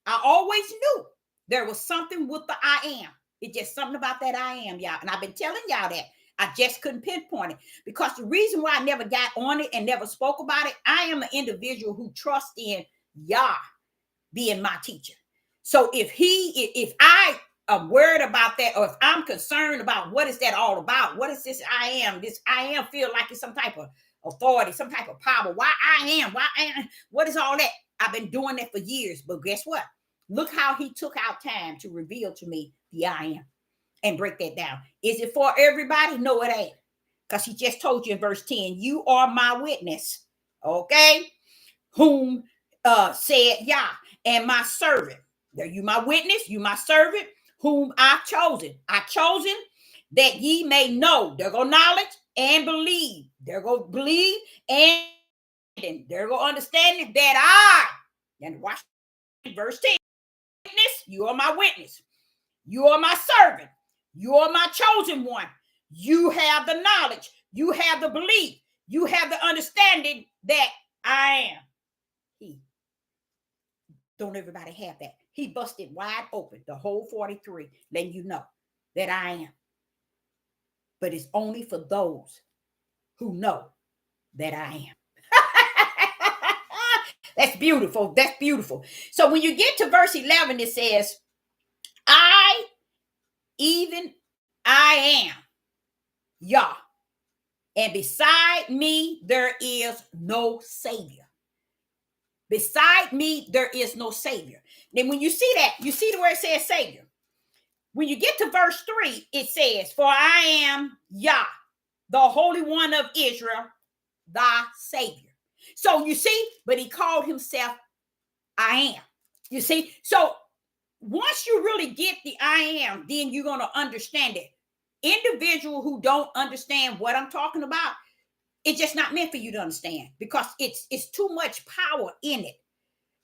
I always knew there was something with the I am. It's just something about that I am, y'all. And I've been telling y'all that. I just couldn't pinpoint it, because the reason why I never got on it and never spoke about it, I am an individual who trusts in Yah being my teacher. So if I am worried about that, or if I'm concerned about what is that all about, what is this I am? This I am feel like it's some type of authority, some type of power. Why I am? What is all that? I've been doing that for years, but guess what? Look how he took out time to reveal to me the I am and break that down. Is it for everybody? No, it ain't. Because he just told you in verse 10, you are my witness, okay? Whom said Yah, and my servant. Are you my witness? You my servant, whom I've chosen. I've chosen that ye may know. There go knowledge and believe. There go believe and there go understanding that I. And watch verse 10. Witness, you are my witness. You are my servant. You are my chosen one. You have the knowledge. You have the belief. You have the understanding that I am he. Don't everybody have that? He busted wide open the whole 43, letting you know that I am. But it's only for those who know that I am. That's beautiful. That's beautiful. So when you get to verse 11, it says, even I am Yah, and beside me there is no Savior. Beside me there is no Savior. Then when you see that, you see where it says Savior. When you get to verse 3, it says, for I am Yah, the Holy One of Israel, thy Savior. So you see, but he called himself I am. You see? So once you really get the I am, then you're going to understand it. Individual who don't understand what I'm talking about, it's just not meant for you to understand, because it's too much power in it.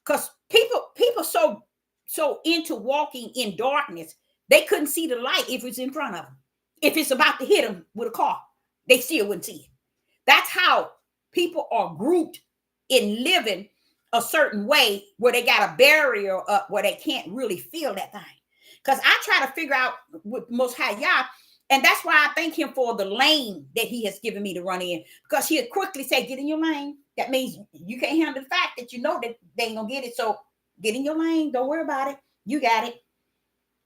Because people so into walking in darkness, they couldn't see the light if it's in front of them. If it's about to hit them with a car, they still wouldn't see it. That's how people are grouped in living a certain way, where they got a barrier up where they can't really feel that thing. Because I try to figure out with Most High Yah, and that's why I thank him for the lane that he has given me to run in, because he'll quickly say, get in your lane. That means you can't handle the fact that you know that they ain't gonna get it. So get in your lane. Don't worry about it. You got it.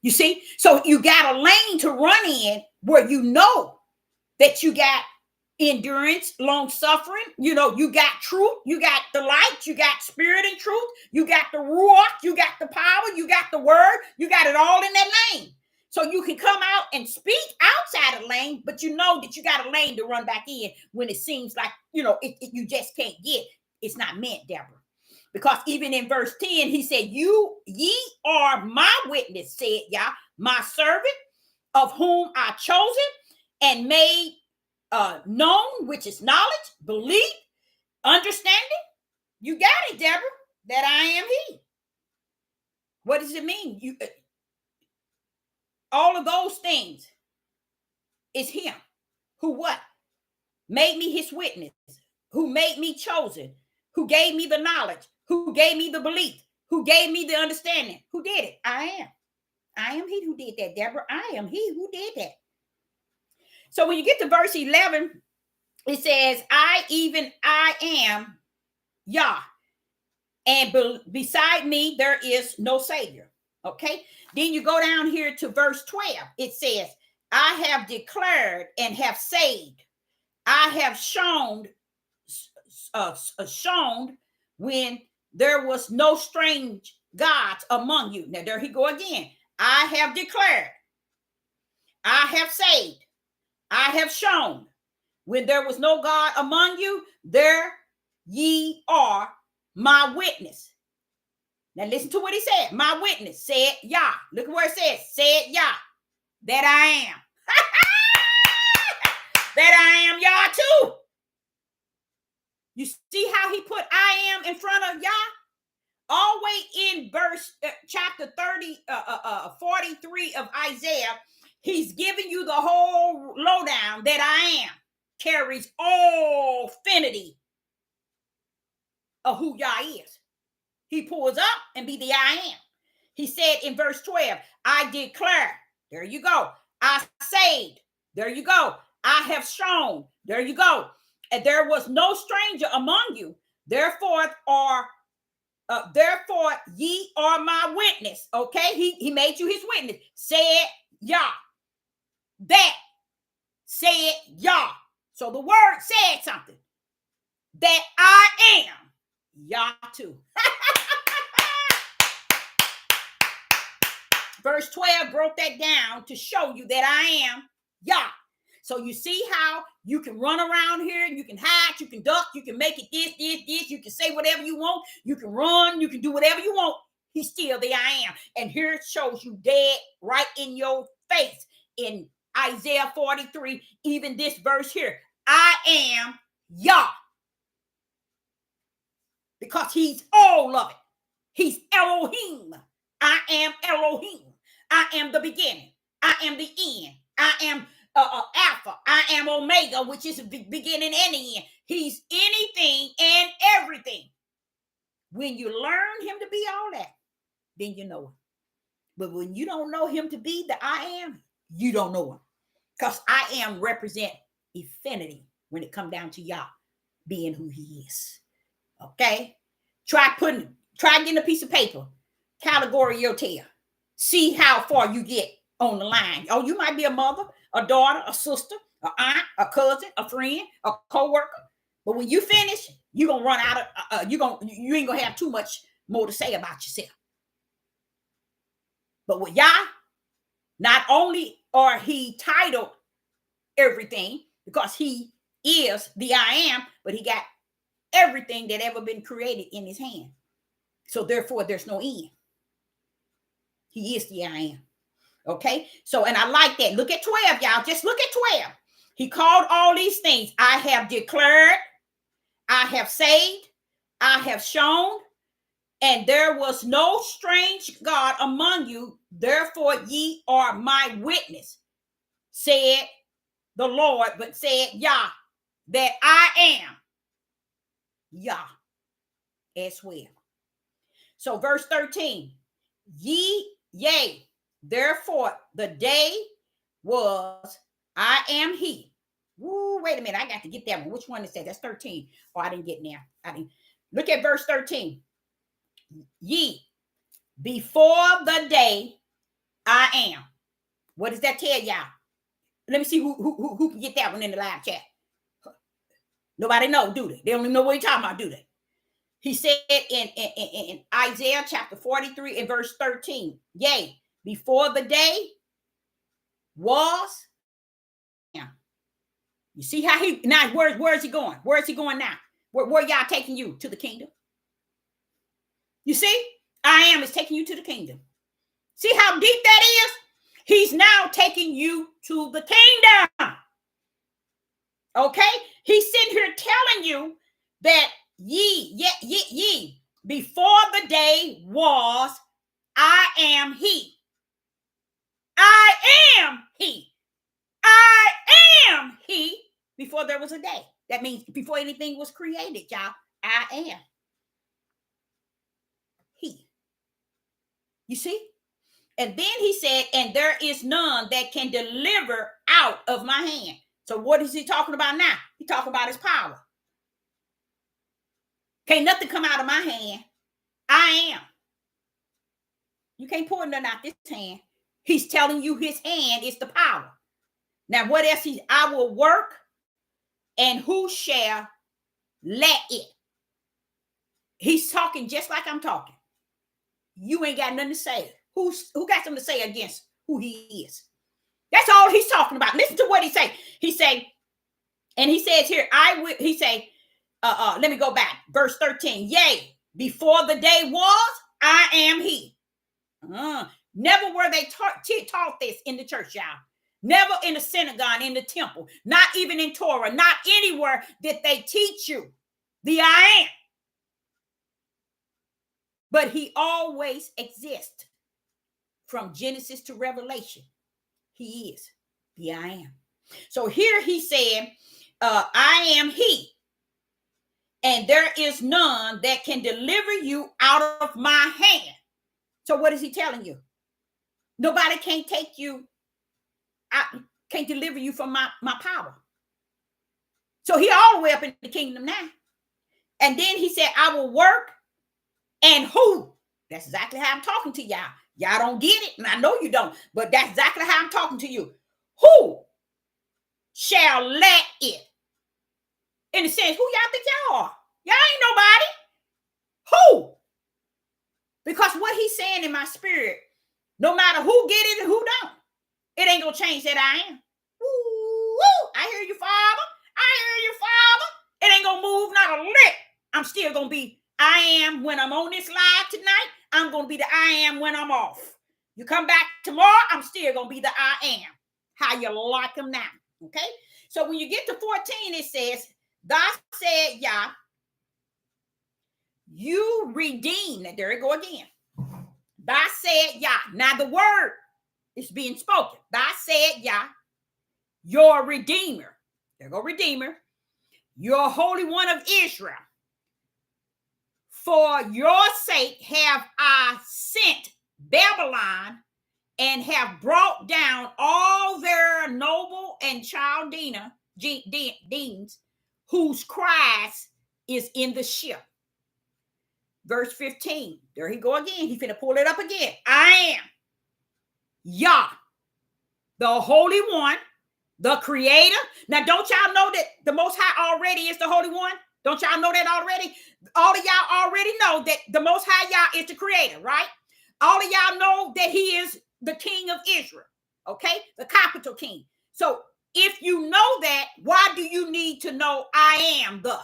You see? So you got a lane to run in where you know that you got endurance, long suffering. You know, you got truth, you got the light, you got spirit and truth, you got the ruach, you got the power, you got the word, you got it all in that lane. So you can come out and speak outside the lane, but you know that you got a lane to run back in when it seems like, you know, you just can't get. It's not meant, Deborah. Because even in verse 10, he said, ye are my witness, said Yah, my servant, of whom I chosen and made known, which is knowledge, belief, understanding. You got it, Deborah, that I am he. What does it mean? All of those things is him. Who what? Made me his witness. Who made me chosen. Who gave me the knowledge. Who gave me the belief. Who gave me the understanding. Who did it? I am. I am he who did that, Deborah. I am he who did that. So when you get to verse 11, it says, I am Yah. And beside me, there is no Savior. Okay. Then you go down here to verse 12. It says, I have declared and have saved. I have shown when there was no strange gods among you. Now there he go again. I have declared. I have saved. I have shown when there was no God among you, there ye are my witness. Now listen to what he said. My witness, said Yah. Look at where it says, said Yah, that I am. That I am Yah too. You see how he put I am in front of Yah? All the way in verse chapter 43 of Isaiah, he's giving you the whole lowdown that I am. Carries all finity of who Yah is. He pulls up and be the I am. He said in verse 12, I declare, there you go. I saved, there you go. I have shown, there you go. And there was no stranger among you. Therefore ye are my witness. Okay, he made you his witness. Said Yah. That said Yah. So the word said something. That I am Yah too. Verse 12 broke that down to show you that I am Yah. So you see how you can run around here, you can hide, you can duck, you can make it this, you can say whatever you want, you can run, you can do whatever you want. He's still the I am. And here it shows you dead right in your face in Isaiah 43, even this verse here. I am Yah. Because he's all of it. He's Elohim. I am Elohim. I am the beginning. I am the end. I am Alpha. I am Omega, which is the beginning and the end. He's anything and everything. When you learn him to be all that, then you know him. But when you don't know him to be the I am, you don't know him. Because I am represent infinity when it comes down to Yah being who he is. Okay? Try getting a piece of paper, category your tail. See how far you get on the line. Oh, you might be a mother, a daughter, a sister, an aunt, a cousin, a friend, a co-worker. But when you finish, you're gonna run out of you ain't gonna have too much more to say about yourself. But with Yah, not only are he titled everything because he is the I am, but he got everything that ever been created in his hand. So therefore, there's no end. He is the I am. Okay. So, and I like that. Look at 12, y'all. Just look at 12. He called all these things. I have declared, I have saved, I have shown, and there was no strange God among you. Therefore, ye are my witness, said the Lord, but said Yah, that I am Yah as well. So, verse 13, yea, therefore the day was, I am he. Woo, wait a minute, I got to get that one. Which one is that? That's 13. Oh, I didn't get there. I didn't. Look at verse 13. Ye, before the day I am. What does that tell y'all? Let me see who can get that one in the live chat. Nobody know, do they? They don't even know what he's talking about, do they? He said in Isaiah chapter 43 and verse 13, yea, before the day was. Yeah. You see how he, now where is he going? Where is he going now? Where y'all taking you? To the kingdom. You see, I am is taking you to the kingdom. See how deep that is? He's now taking you to the kingdom. Okay? He's sitting here telling you that ye, before the day was, I am he. I am he. I am he before there was a day. That means before anything was created, y'all. I am he. You see? And then he said, and there is none that can deliver out of my hand. So what is he talking about now? He's talking about his power. Can't nothing come out of my hand. I am. You can't pull nothing out this hand. He's telling you his hand is the power. Now, what else? I will work, and who shall let it? He's talking just like I'm talking. You ain't got nothing to say. Who got something to say against who he is? That's all he's talking about. Listen to what he say. He say, and he says here, he say, let me go back. Verse 13. Yea, before the day was, I am he. Never were they taught this in the church, y'all. Never in the synagogue, in the temple, not even in Torah, not anywhere did they teach you the I am. But he always exists from Genesis to Revelation. He is the I am. So here he said, I am he, and there is none that can deliver you out of my hand. So what is he telling you? Nobody can take you out, can't deliver you from my power. So he all the way up in the kingdom now. And then he said, I will work, and who? That's exactly how I'm talking to y'all. Y'all don't get it, and I know you don't, but that's exactly how I'm talking to you. Who shall let it? In the sense, who y'all think y'all are? Y'all ain't nobody. Who? Because what he's saying in my spirit, no matter who get it and who don't, it ain't gonna change that I am. Woo, I hear you, Father. I hear you, Father. It ain't gonna move not a lick. I'm still gonna be I am when I'm on this live tonight. I'm gonna be the I am when I'm off. You come back tomorrow, I'm still gonna be the I am. How you like them now? Okay. So when you get to 14, it says, "Thus said Yah, you redeem." And there it go again. Thus said Yah. Now the word is being spoken. Thus said Yah, your Redeemer. There go Redeemer. Your Holy One of Israel. For your sake have I sent Babylon and have brought down all their noble and Chaldeans, whose Christ is in the ship. Verse 15. There he go again. He finna pull it up again. I am Yah, the Holy One, the Creator. Now, don't y'all know that the Most High already is the Holy One? Don't y'all know that already? All of y'all already know that the Most High Yah is the Creator, right? All of y'all know that he is the King of Israel, okay? The capital King. So if you know that, why do you need to know I am the?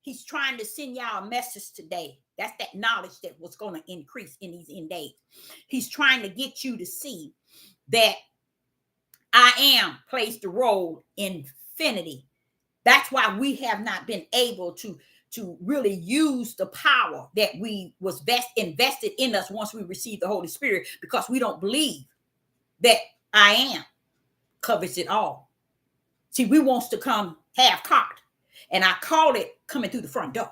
He's trying to send y'all a message today That's that knowledge that was going to increase in these end days. He's trying to get you to see that I am plays the role in infinity. That's why we have not been able to really use the power that we was invested in us once we received the Holy Spirit, because we don't believe that I am covers it all. See, we wants to come half-cocked, and I call it coming through the front door.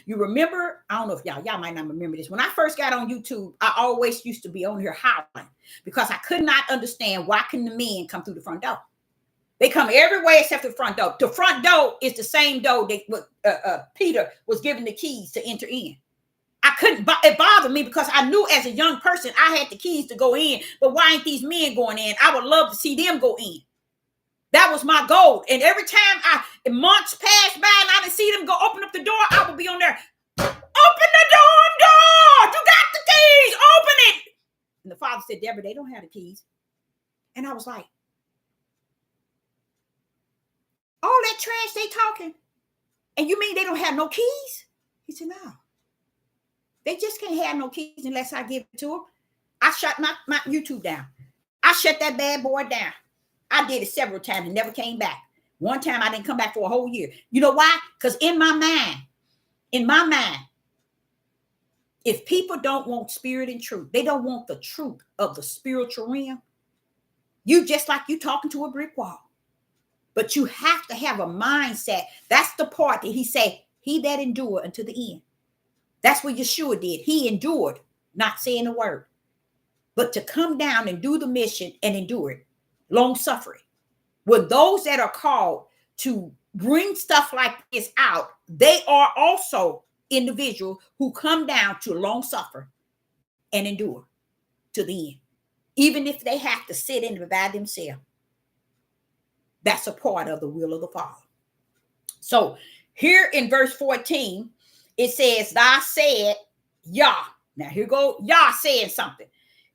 You remember, I don't know if y'all might not remember this. When I first got on YouTube, I always used to be on here howling because I could not understand why can the men come through the front door. They come every way except the front door. The front door is the same door that Peter was given the keys to enter in. I couldn't, it bothered me because I knew as a young person I had the keys to go in, but why ain't these men going in? I would love to see them go in. That was my goal. And every time months passed by and I didn't see them go open up the door, I would be on there, open the door, you got the keys, open it. And the father said, Deborah, they don't have the keys. And I was like, all that trash they talking, and you mean they don't have no keys? He said, no. They just can't have no keys unless I give it to them. I shut my YouTube down. I shut that bad boy down. I did it several times and never came back. One time I didn't come back for a whole year. You know why? Because in my mind, if people don't want spirit and truth, they don't want the truth of the spiritual realm, you just like you talking to a brick wall. But you have to have a mindset. That's the part that he said, he that endured unto the end. That's what Yeshua did. He endured, not saying a word, but to come down and do the mission and endure it. Long suffering. When those that are called to bring stuff like this out, they are also individuals who come down to long suffer and endure to the end, even if they have to sit in it by themselves. That's a part of the will of the Father. So here in verse 14, it says, Thou said, Yah. Now here go Yah saying something.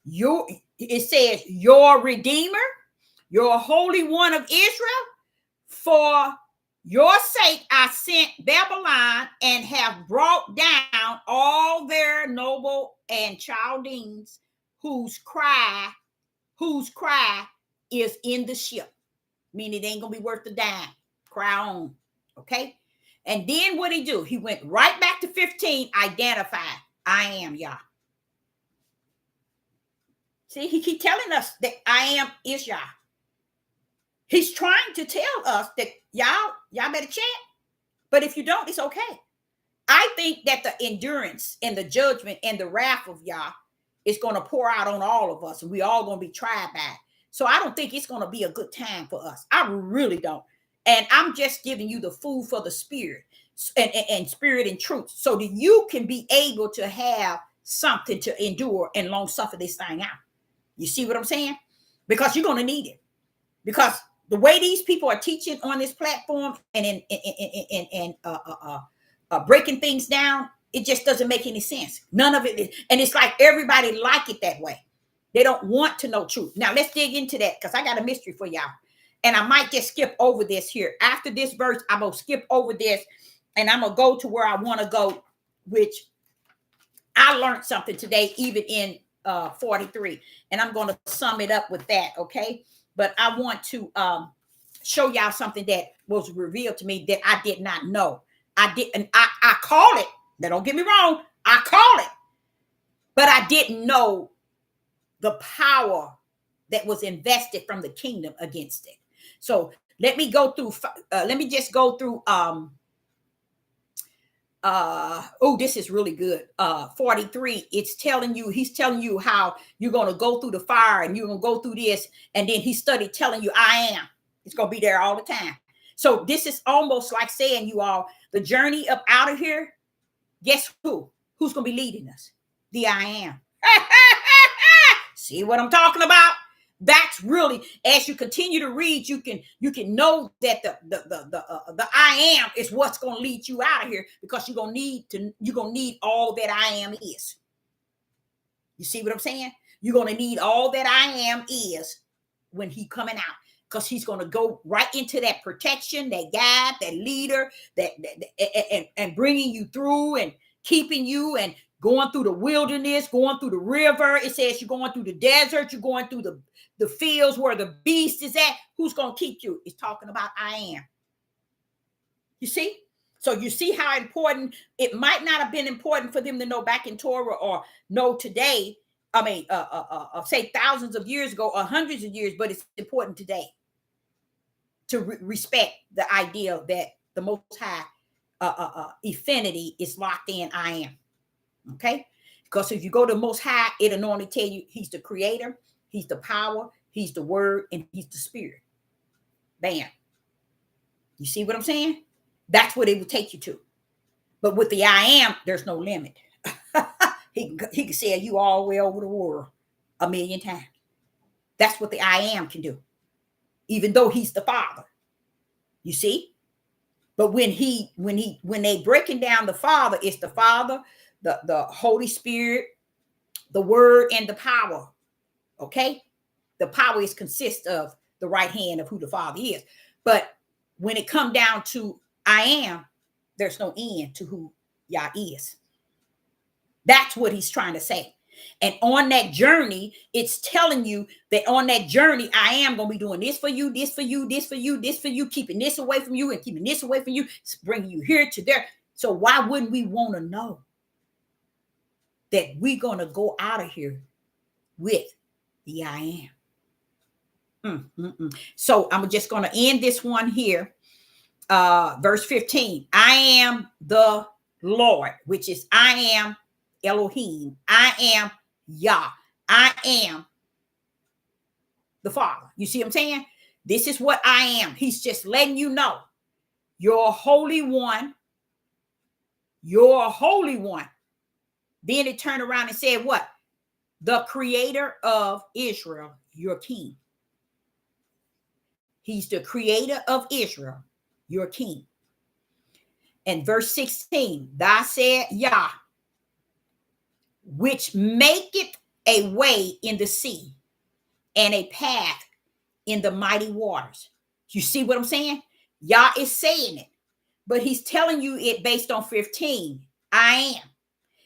It says, Your Redeemer, your Holy One of Israel, for your sake I sent Babylon and have brought down all their noble and Chaldeans whose cry is in the ship. Meaning it ain't gonna be worth the dime. Cry on. Okay. And then what he do? He went right back to 15, identify. I am Yah. See, he keep telling us that I am is Yah. He's trying to tell us that y'all better check. But if you don't, it's okay. I think that the endurance and the judgment and the wrath of Yah is going to pour out on all of us, and we all going to be tried by it. So I don't think it's going to be a good time for us. I really don't. And I'm just giving you the food for the spirit and spirit and truth so that you can be able to have something to endure and long suffer this thing out. You see what I'm saying? Because you're going to need it. Because the way these people are teaching on this platform and breaking things down, it just doesn't make any sense. None of it is. And it's like everybody like it that way. They don't want to know truth. Now, let's dig into that because I got a mystery for y'all. And I might just skip over this here. After this verse, I'm going to skip over this and I'm going to go to where I want to go, which I learned something today, even in 43. And I'm going to sum it up with that, okay? But I want to show y'all something that was revealed to me that I did not know. I call it. Now, don't get me wrong. I call it. But I didn't know the power that was invested from the kingdom against it. So let me go through. Let me just go through. This is really good. 43. It's telling you. He's telling you how you're going to go through the fire and you're going to go through this. And then he started telling you, I am. It's going to be there all the time. So this is almost like saying, you all, the journey up out of here. Guess who? Who's going to be leading us? The I am. See what I'm talking about? That's really, as you continue to read, you can know that the I am is what's going to lead you out of here, because you're going to need all that I am is. You see what I'm saying? You're going to need all that I am is when he coming out, because he's going to go right into that protection, that guide, that leader, and bringing you through and keeping you and going through the wilderness, going through the river. It says you're going through the desert, you're going through the fields where the beast is at. Who's going to keep you? It's talking about I am. You see? So you see how important it might not have been important for them to know back in Torah or know today. I mean, say thousands of years ago or hundreds of years, but it's important today to respect the idea that the Most High infinity is locked in I am. Okay? Because if you go to Most High, it'll normally tell you he's the creator, he's the power, he's the word, and he's the spirit. Bam. You see what I'm saying? That's what it would take you to. But with the I am, there's no limit. he can say you all the way over the world 1,000,000 times. That's what the I am can do. Even though he's the Father. You see? But when they breaking down the Father, it's the Father, the Holy Spirit, the Word, and the power. Okay? The power is consists of the right hand of who the Father is. But when it come down to I am, there's no end to who Yah is. That's what he's trying to say. And on that journey, it's telling you that on that journey, I am going to be doing this for you, this for you, this for you, this for you, keeping this away from you and keeping this away from you, bringing you here to there. So why wouldn't we want to know that we're going to go out of here with the I am? So I'm just going to end this one here. Verse 15, I am the Lord, which is I am Elohim. I am Yah. I am the Father. You see what I'm saying? This is what I am. He's just letting you know you're a holy one. You're a holy one. Then it turned around and said what? The creator of Israel, your king. He's the creator of Israel, your king. And verse 16, thou said Yah, which maketh a way in the sea and a path in the mighty waters. You see what I'm saying? Yah is saying it, but he's telling you it based on 15. I am.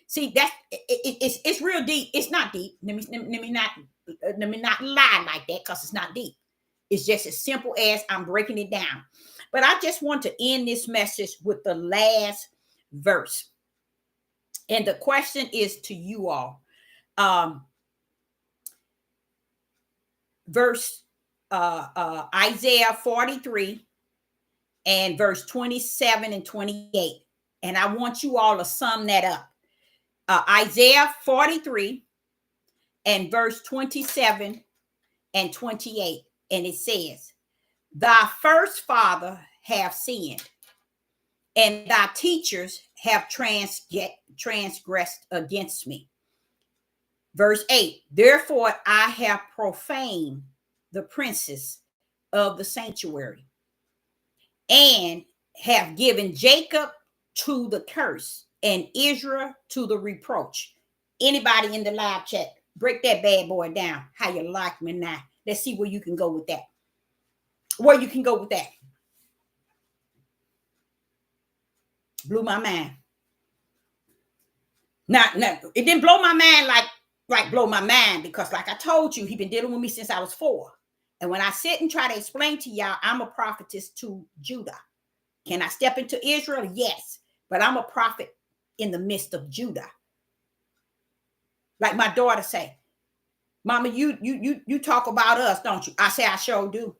See, that's it's real deep. It's not deep. Let me not lie like that, because it's not deep. It's just as simple as I'm breaking it down. But I just want to end this message with the last verse. And the question is to you all. Verse Isaiah 43 and verse 27 and 28. And I want you all to sum that up. Isaiah 43 and verse 27 and 28. And it says, thy first father have sinned, and thy teachers have transgressed against me. Verse 8, therefore I have profaned the princes of the sanctuary, and have given Jacob to the curse, and Israel to the reproach. Anybody in the live chat, break that bad boy down. How you like me now? Let's see where you can go with that. Where you can go with that. Blew my mind. Now, it didn't blow my mind like blow my mind, because like I told you, he's been dealing with me since I was 4. And when I sit and try to explain to y'all, I'm a prophetess to Judah. Can I step into Israel? Yes. But I'm a prophet in the midst of Judah. Like my daughter say, Mama, you talk about us, don't you? I say, I sure do.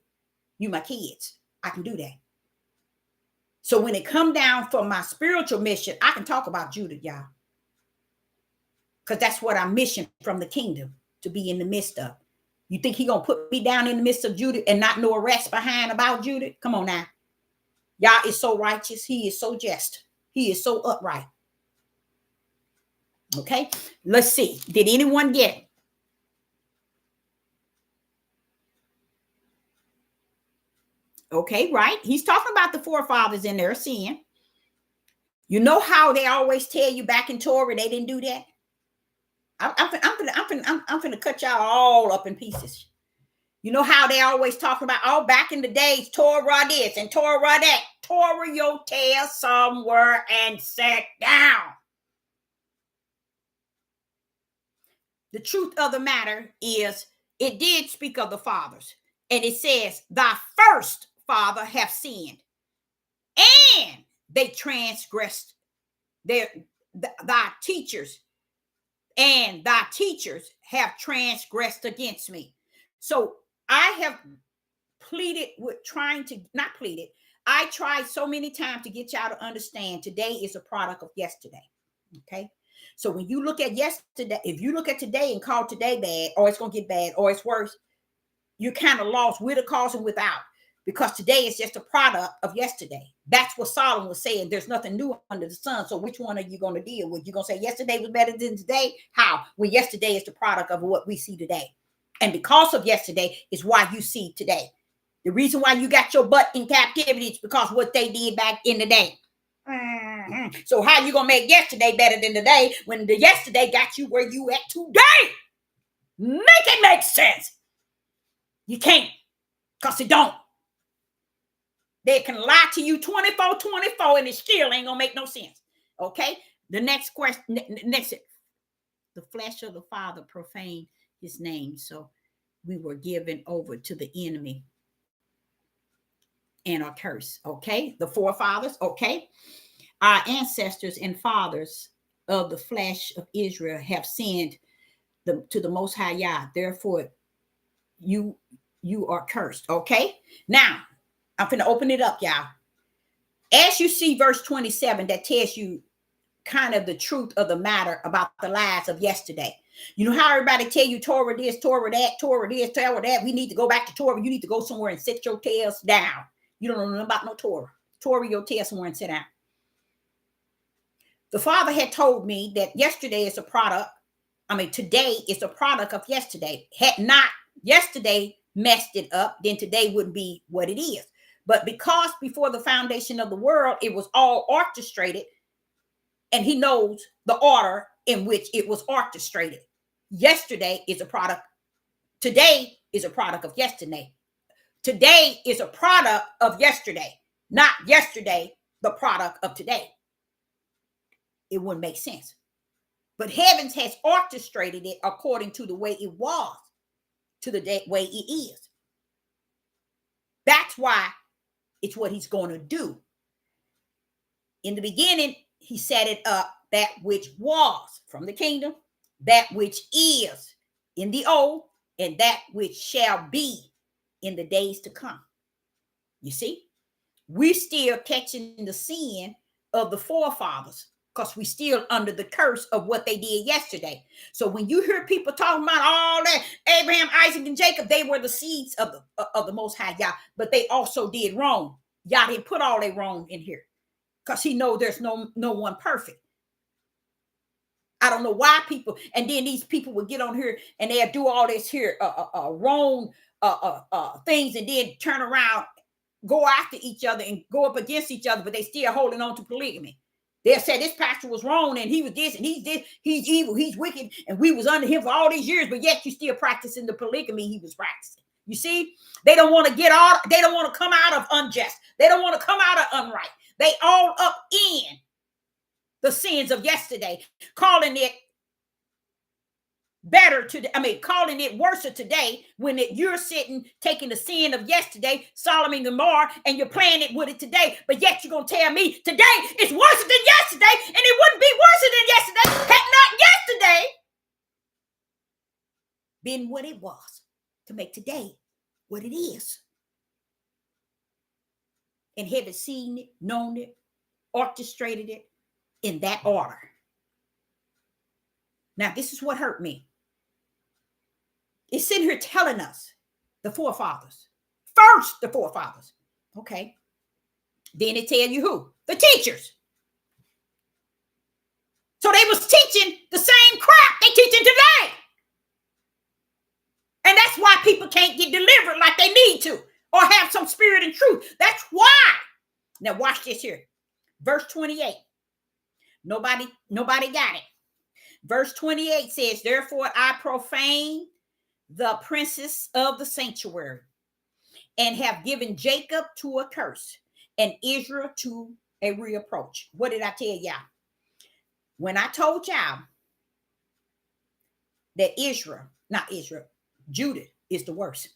You my kids. I can do that. So when it come down for my spiritual mission, I can talk about Judah, y'all. Because that's what I'm mission from the kingdom, to be in the midst of. You think he going to put me down in the midst of Judah and not know a rest behind about Judah? Come on now. Yah is so righteous. He is so just. He is so upright. Okay. Let's see. Did anyone get it? Okay, right. He's talking about the forefathers in their sin. You know how they always tell you back in Torah they didn't do that? I'm finna cut y'all all up in pieces. You know how they always talk about, oh, back in the days, Torah this and Torah that. Torah your tail somewhere and sit down. The truth of the matter is, it did speak of the fathers. And it says, thy first father have sinned, and they transgressed thy teachers, and thy teachers have transgressed against me. So I have pleaded with not pleaded. I tried so many times to get y'all to understand today is a product of yesterday. Okay. So when you look at yesterday, if you look at today and call today bad, or it's going to get bad, or it's worse, you're kind of lost with a cause and without, because today is just a product of yesterday. That's what Solomon was saying. There's nothing new under the sun. So which one are you going to deal with? You're going to say yesterday was better than today? How? Well, yesterday is the product of what we see today. And because of yesterday is why you see today. The reason why you got your butt in captivity is because what they did back in the day. So how you going to make yesterday better than today when the yesterday got you where you at today? Make it make sense. You can't, because it don't. They can lie to you 24/24 and it still ain't gonna make no sense. Okay. The next question, next, the flesh of the father profaned his name, so we were given over to the enemy and are cursed. Okay. The forefathers. Okay. Our ancestors and fathers of the flesh of Israel have sinned to the Most High Yah. Therefore, you are cursed. Okay. Now I'm going to open it up, y'all. As you see verse 27, that tells you kind of the truth of the matter about the lies of yesterday. You know how everybody tell you Torah this, Torah that, Torah this, Torah that. We need to go back to Torah. You need to go somewhere and sit your tails down. You don't know nothing about no Torah. Torah your tail somewhere and sit down. The Father had told me that yesterday is a product. Today is a product of yesterday. Had not yesterday messed it up, then today wouldn't be what it is. But because before the foundation of the world, it was all orchestrated, and he knows the order in which it was orchestrated. Yesterday is a product. Today is a product of yesterday. Today is a product of yesterday, not yesterday, the product of today. It wouldn't make sense. But heavens has orchestrated it according to the way it was, to the way it is. That's why it's what he's going to do. In the beginning, he set it up, that which was from the kingdom, that which is in the old, and that which shall be in the days to come. You see, we're still catching the sin of the forefathers because we're still under the curse of what they did yesterday. So when you hear people talking about all that, Abraham, Isaac, and Jacob, they were the seeds of the Most High Yah, but they also did wrong. Yah didn't put all their wrong in here because he knows there's no one perfect. I don't know why people, and then these people would get on here and they'll do all this here wrong things, and then turn around, go after each other and go up against each other, but they still holding on to polygamy. They'll say this pastor was wrong and he was this and he's this, he's evil, he's wicked, and we was under him for all these years, but yet you still practicing the polygamy he was practicing. You see, they don't want to they don't want to come out of unjust. They don't want to come out of unright. They all up in the sins of yesterday, calling it better today. Calling it worse today when you're sitting taking the sin of yesterday, Solomon and Gomorrah, and you're playing it with it today. But yet you're going to tell me today is worse than yesterday, and it wouldn't be worse than yesterday had not yesterday been what it was to make today what it is. And have seen it, known it, orchestrated it in that order. Now, this is what hurt me. It's sitting here telling us the forefathers. First, the forefathers. Okay. Then it tell you who? The teachers. So they was teaching the same crap they teaching today. And that's why people can't get delivered like they need to or have some spirit and truth. That's why. Now watch this here. Verse 28. Nobody got it. Verse 28 says, therefore I profane the princess of the sanctuary and have given Jacob to a curse and Israel to a reproach. What did I tell y'all? When I told y'all that Judah is the worst.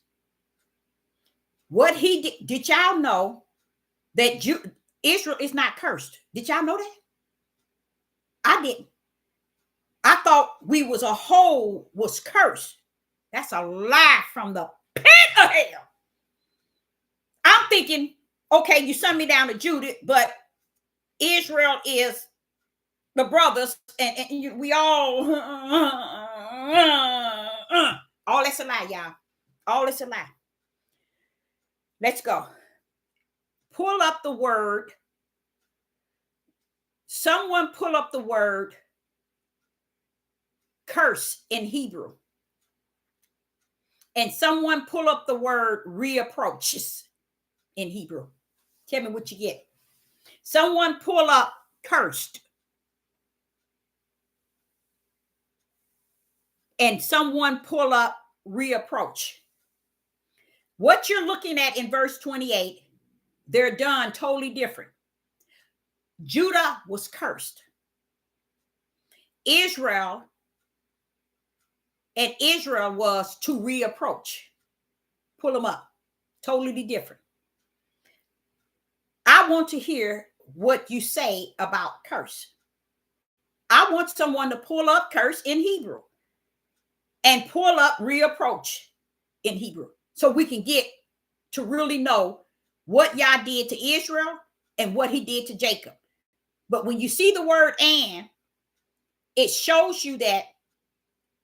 What he did y'all know that Israel is not cursed? Did y'all know that? I didn't. I thought we was a whole was cursed. That's a lie from the pit of hell. I'm thinking, okay, you sent me down to Judah, but Israel is the brothers, and we all that's a lie, y'all. All that's a lie. Let's go. Pull up the word. Someone pull up the word curse in Hebrew. And someone pull up the word reapproaches in Hebrew. Tell me what you get. Someone pull up cursed. And someone pull up reapproach. What you're looking at in verse 28, they're done totally different. Judah was cursed. Israel was to reapproach. Pull them up. Totally different. I want to hear what you say about curse. I want someone to pull up curse in Hebrew and pull up reapproach in Hebrew so we can get to really know what Yah did to Israel and what he did to Jacob. But when you see the word and, it shows you that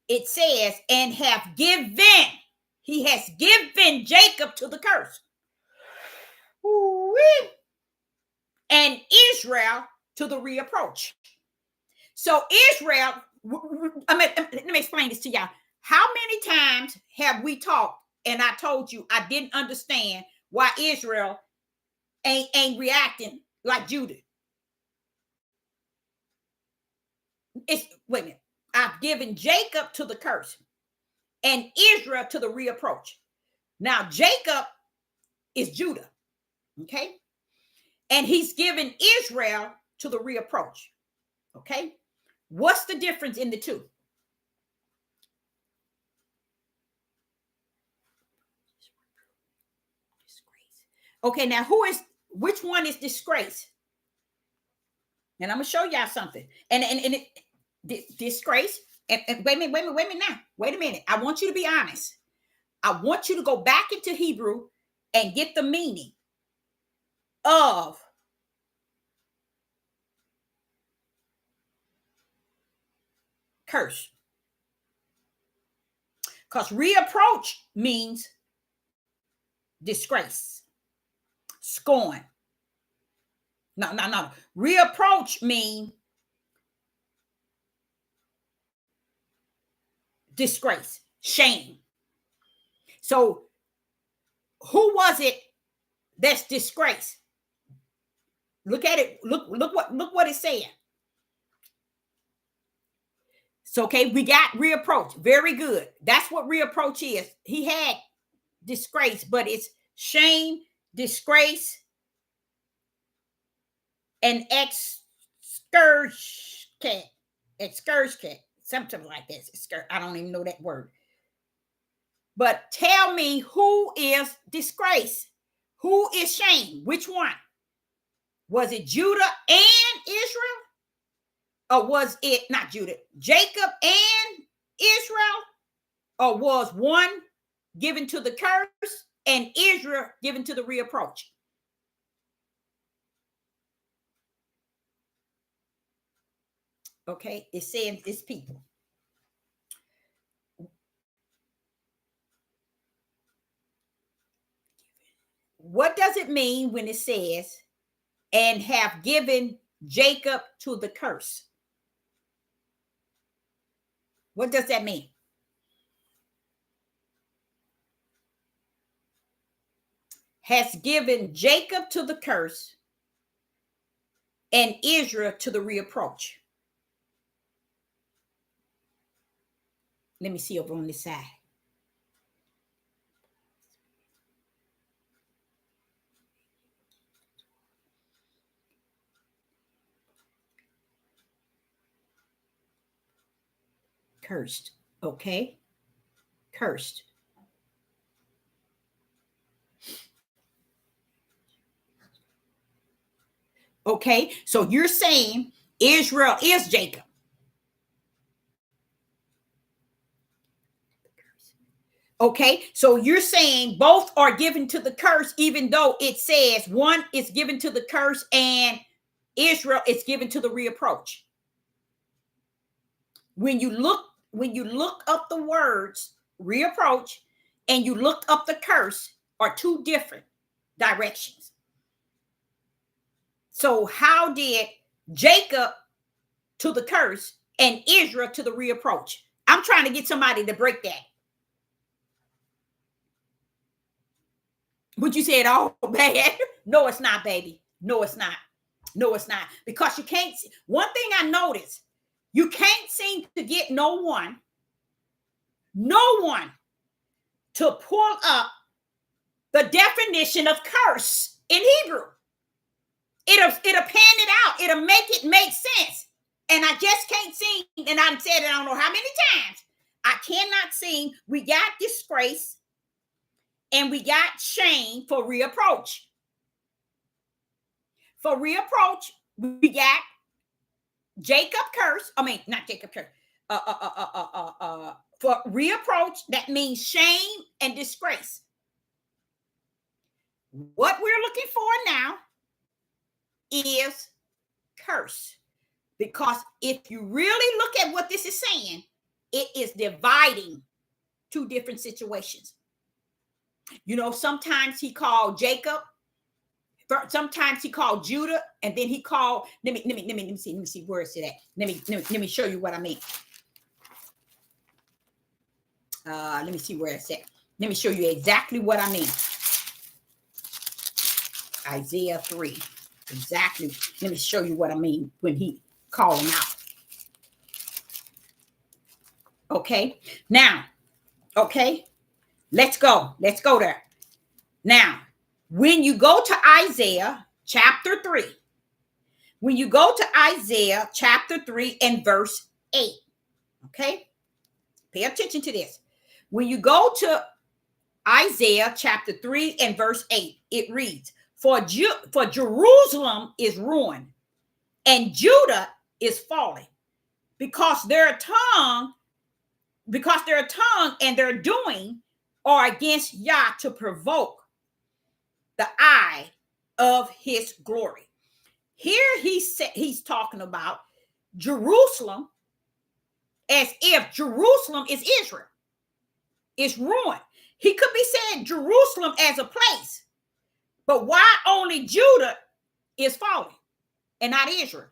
it says, and have given, he has given Jacob to the curse. Ooh-wee. And Israel to the reapproach. So Israel, let me explain this to y'all. How many times have we talked and I told you I didn't understand why Israel ain't reacting like Judah? Wait a minute. I've given Jacob to the curse and Israel to the reapproach. Now Jacob is Judah, okay? And he's given Israel to the reapproach, okay? What's the difference in the two? Okay, now which one is disgrace? And I'm gonna show y'all something. And disgrace. And wait a minute. I want you to be honest. I want you to go back into Hebrew and get the meaning of curse. Because reapproach means disgrace, scorn. No. Reapproach means disgrace, shame. So who was it that's disgrace? Look at it. Look what it's saying. So, okay, we got reapproach. Very good. That's what reapproach is. He had disgrace, but it's shame, disgrace, and excursion, something like this. I don't even know that word. But tell me, who is disgrace? Who is shame? Which one? Was it Judah and Israel? Or was it not Judah, Jacob and Israel? Or was one given to the curse and Israel given to the reapproach? Okay, it's saying it's people. What does it mean when it says, and have given Jacob to the curse? What does that mean? Has given Jacob to the curse and Israel to the reapproach. Let me see over on this side. Cursed. Okay. Cursed. Okay. So you're saying Israel is Jacob. Okay, so you're saying both are given to the curse, even though it says one is given to the curse and Israel is given to the reapproach. When you look up the words reapproach and you look up the curse are two different directions. So how did Jacob to the curse and Israel to the reapproach? I'm trying to get somebody to break that. Would you say it all bad? No, it's not, baby. No, it's not. No, it's not. Because you can't. One thing I noticed, you can't seem to get no one to pull up the definition of curse in Hebrew. It'll pan it out. It'll make it make sense. And I just can't seem, and I've said it I don't know how many times. I cannot seem. We got disgrace and we got shame for reapproach. For reapproach, we got Jacob curse. I mean, not Jacob curse. For reapproach, that means shame and disgrace. What we're looking for now is curse. Because if you really look at what this is saying, it is dividing two different situations. You know, sometimes he called Jacob, sometimes he called Judah, and then he called. Let me see where is it at. Let me show you what I mean. Let me see where it's at. Let me show you exactly what I mean. Isaiah 3. Exactly. Let me show you what I mean when he called him out. Okay. Now, okay. Let's go. Let's go there. Now, when you go to Isaiah chapter 3, when you go to Isaiah chapter 3 and verse 8, okay? Pay attention to this. When you go to Isaiah chapter 3 and verse 8, it reads, For Jerusalem is ruined, and Judah is falling, because their tongue and their doing are against Yah to provoke the eye of his glory. Here he's talking about Jerusalem as if Jerusalem is Israel. It's ruined. He could be saying Jerusalem as a place, but why only Judah is falling and not Israel?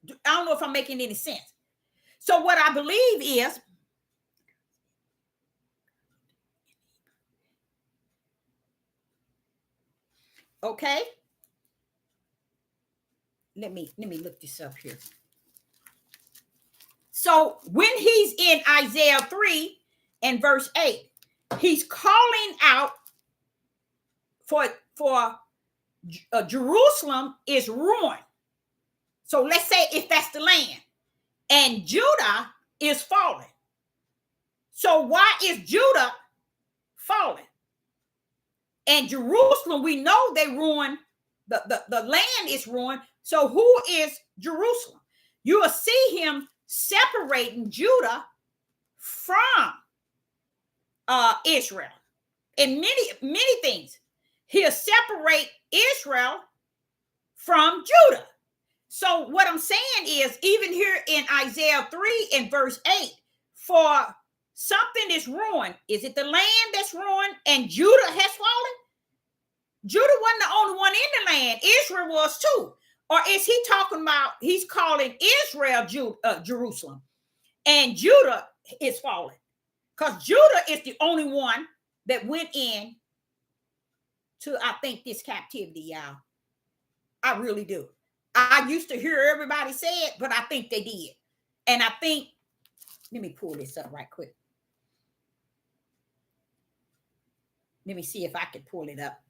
I don't know if I'm making any sense. So what I believe is, okay, let me look this up here. So when he's in Isaiah 3 and verse 8, he's calling out for Jerusalem is ruined. So let's say if that's the land, and Judah is falling. So why is Judah falling? And Jerusalem, we know they ruined, the land is ruined. So who is Jerusalem? You will see him separating Judah from Israel in many things. He'll separate Israel from Judah. So what I'm saying is, even here in Isaiah 3 and verse 8, for something is ruined. Is it the land that's ruined and Judah has fallen? Judah wasn't the only one in the land. Israel was too. Or is he talking about, he's calling Israel Jerusalem and Judah is fallen? Because Judah is the only one that went in to, I think, this captivity, y'all. I really do. I used to hear everybody say it, but I think they did. And I think, let me pull this up right quick. Let me see if I can pull it up.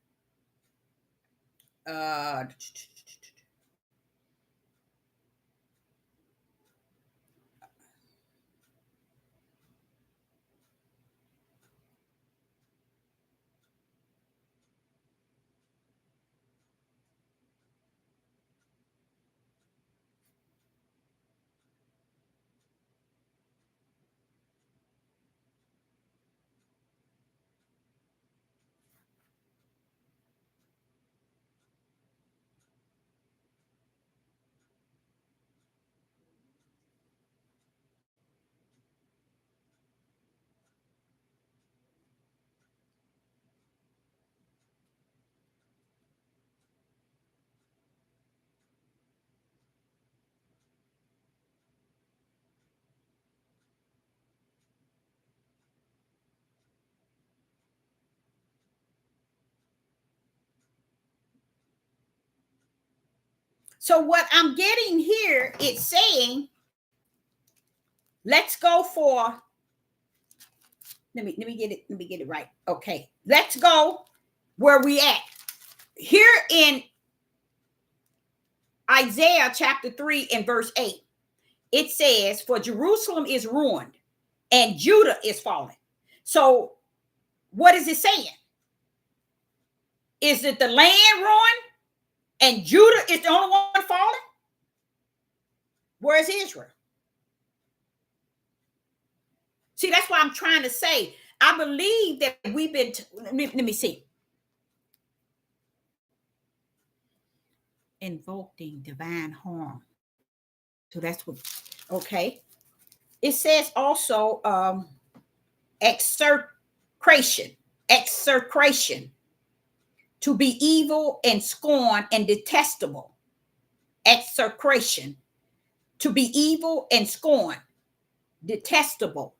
So what I'm getting here, it's saying, let's go for, let me get it right. Okay, let's go where we at. Here in Isaiah chapter 3 and verse 8, it says, for Jerusalem is ruined and Judah is fallen. So what is it saying? Is it the land ruined and Judah is the only one falling? Where's Israel? See, that's why I'm trying to say, I believe that we've been, let me see. Invoking divine harm. So that's what, okay. It says also execration, to be evil and scorn and detestable. Execration, to be evil and scorn, detestable.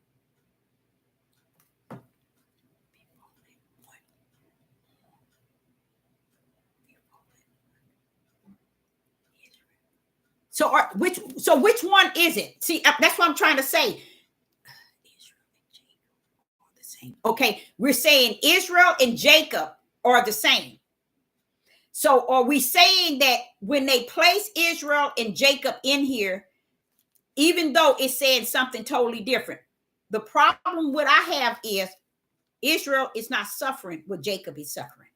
So which one is it? See, that's what I'm trying to say. Okay, we're saying Israel and Jacob are the same. So are we saying that when they place Israel and Jacob in here, even though it's saying something totally different, the problem what I have is Israel is not suffering what Jacob is suffering.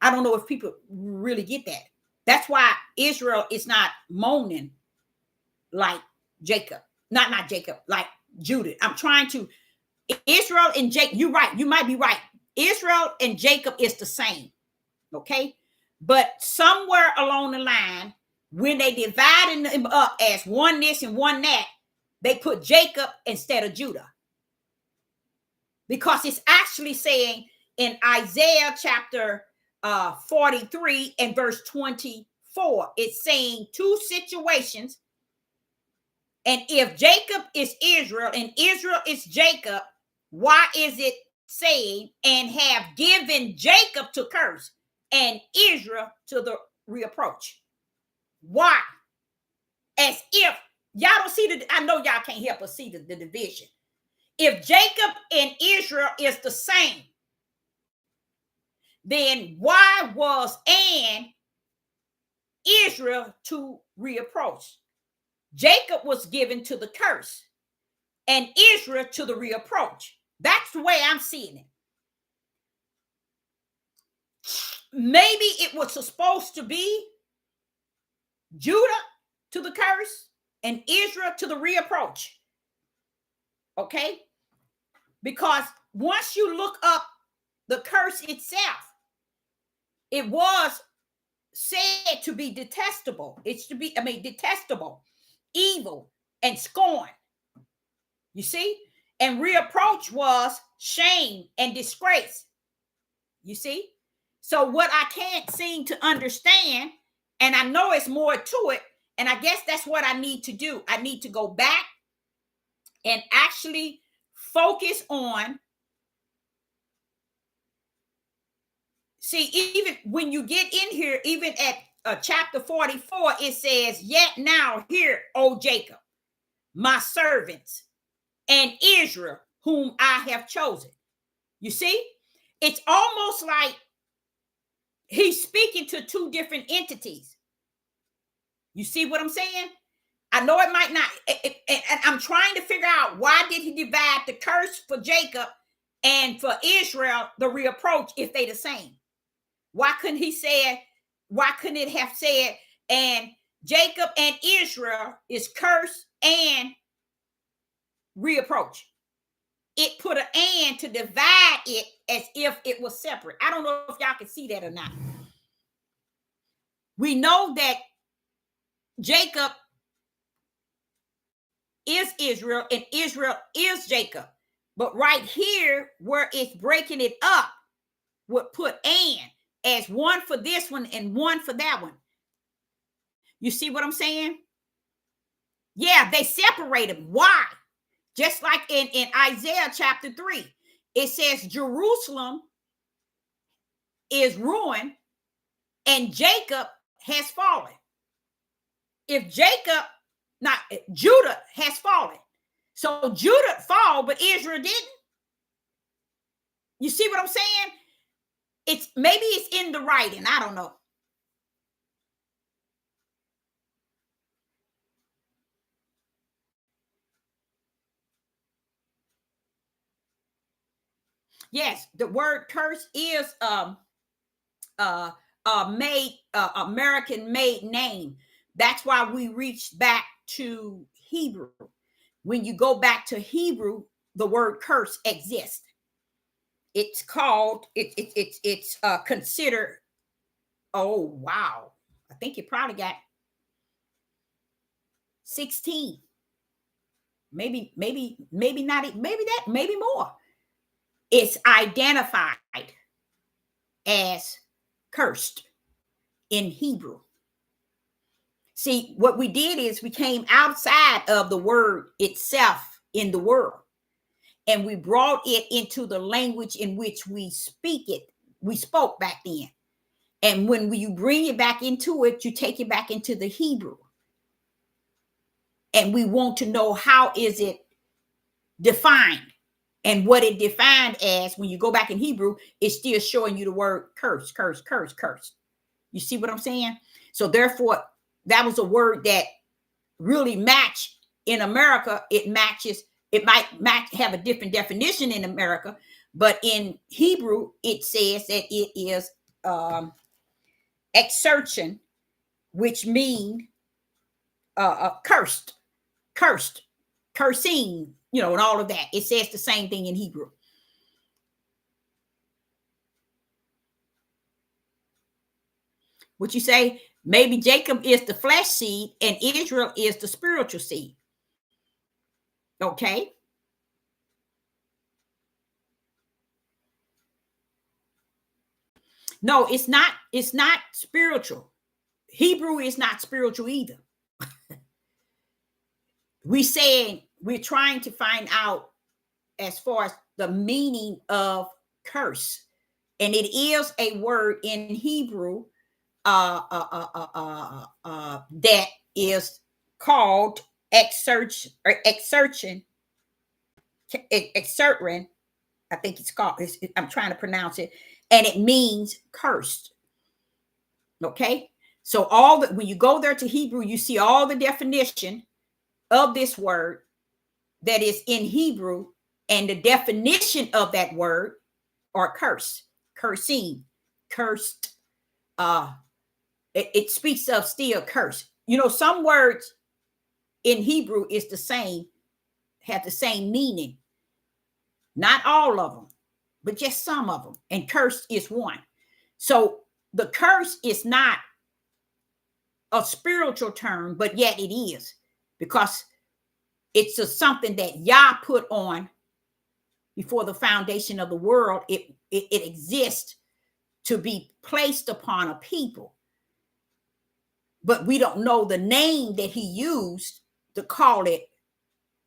I don't know if people really get that. That's why Israel is not moaning like Jacob. Not Jacob, like Judah. I'm trying to, Israel and Jacob, you're right. You might be right. Israel and Jacob is the same. Okay. But somewhere along the line, when they divided them up as one this and one that, they put Jacob instead of Judah. Because it's actually saying in Isaiah chapter 43 and verse 24, it's saying two situations. And if Jacob is Israel and Israel is Jacob, why is it saying and have given Jacob to curse and Israel to the reproach? Why? As if y'all don't see the, I know y'all can't help but see the division. If Jacob and Israel is the same, then why was Israel to reapproach? Jacob was given to the curse and Israel to the reapproach. That's the way I'm seeing it. Maybe it was supposed to be Judah to the curse and Israel to the reapproach. Okay? Because once you look up the curse itself, it was said to be detestable. It's to be, detestable, evil, and scorn. You see? And reapproach was shame and disgrace. You see? So what I can't seem to understand, and I know it's more to it, and I guess that's what I need to do. I need to go back and actually focus on. See, even when you get in here, even at chapter 44, it says, yet now hear, O Jacob, my servants, and Israel, whom I have chosen. You see, it's almost like he's speaking to two different entities. You see what I'm saying? I know it might not, and I'm trying to figure out, why did he divide the curse for Jacob and for Israel the reapproach if they the same? Why couldn't it have said, and Jacob and Israel is cursed and reapproach? It put an and to divide it as if it was separate. I don't know if y'all can see that or not. We know that Jacob is Israel and Israel is Jacob. But right here, where it's breaking it up, would put and as one for this one and one for that one. You see what I'm saying? Yeah, they separate them. Why? Just like in Isaiah chapter 3, it says Jerusalem is ruined and Jacob has fallen. if Jacob, not Judah, has fallen. So Judah fall, but Israel didn't. You see what I'm saying? It's maybe it's in the writing. I don't know. Yes, the word curse is made American made name. That's why we reached back to Hebrew. When you go back to Hebrew, the word curse exists. It's called it's considered. Oh wow, I think you probably got 16, maybe not, maybe more. It's identified as cursed in Hebrew. See, what we did is we came outside of the word itself in the world, and we brought it into the language in which we speak it. We spoke back then. And when you bring it back into it, you take it back into the Hebrew. And we want to know how is it defined. And what it defined as, when you go back in Hebrew, it's still showing you the word curse, curse, curse, curse. You see what I'm saying? So therefore, that was a word that really matched in America. It matches. It might have a different definition in America, but in Hebrew, it says that it is exertion, which means cursed, cursing, and all of that. It says the same thing in Hebrew. What you say? Maybe Jacob is the flesh seed and Israel is the spiritual seed. Okay. No, it's not. It's not spiritual. Hebrew is not spiritual either. We're trying to find out as far as the meaning of curse, and it is a word in Hebrew that is called exertion. I think it's called. I'm trying to pronounce it, and it means cursed. Okay, so when you go there to Hebrew, you see all the definition of this word that is in Hebrew, and the definition of that word are curse, cursing, cursed. It speaks of still curse. Some words in Hebrew is the same, have the same meaning. Not all of them, but just some of them. And curse is one. So the curse is not a spiritual term, but yet it is, because it's something that Yah put on before the foundation of the world. It exists to be placed upon a people. But we don't know the name that he used to call it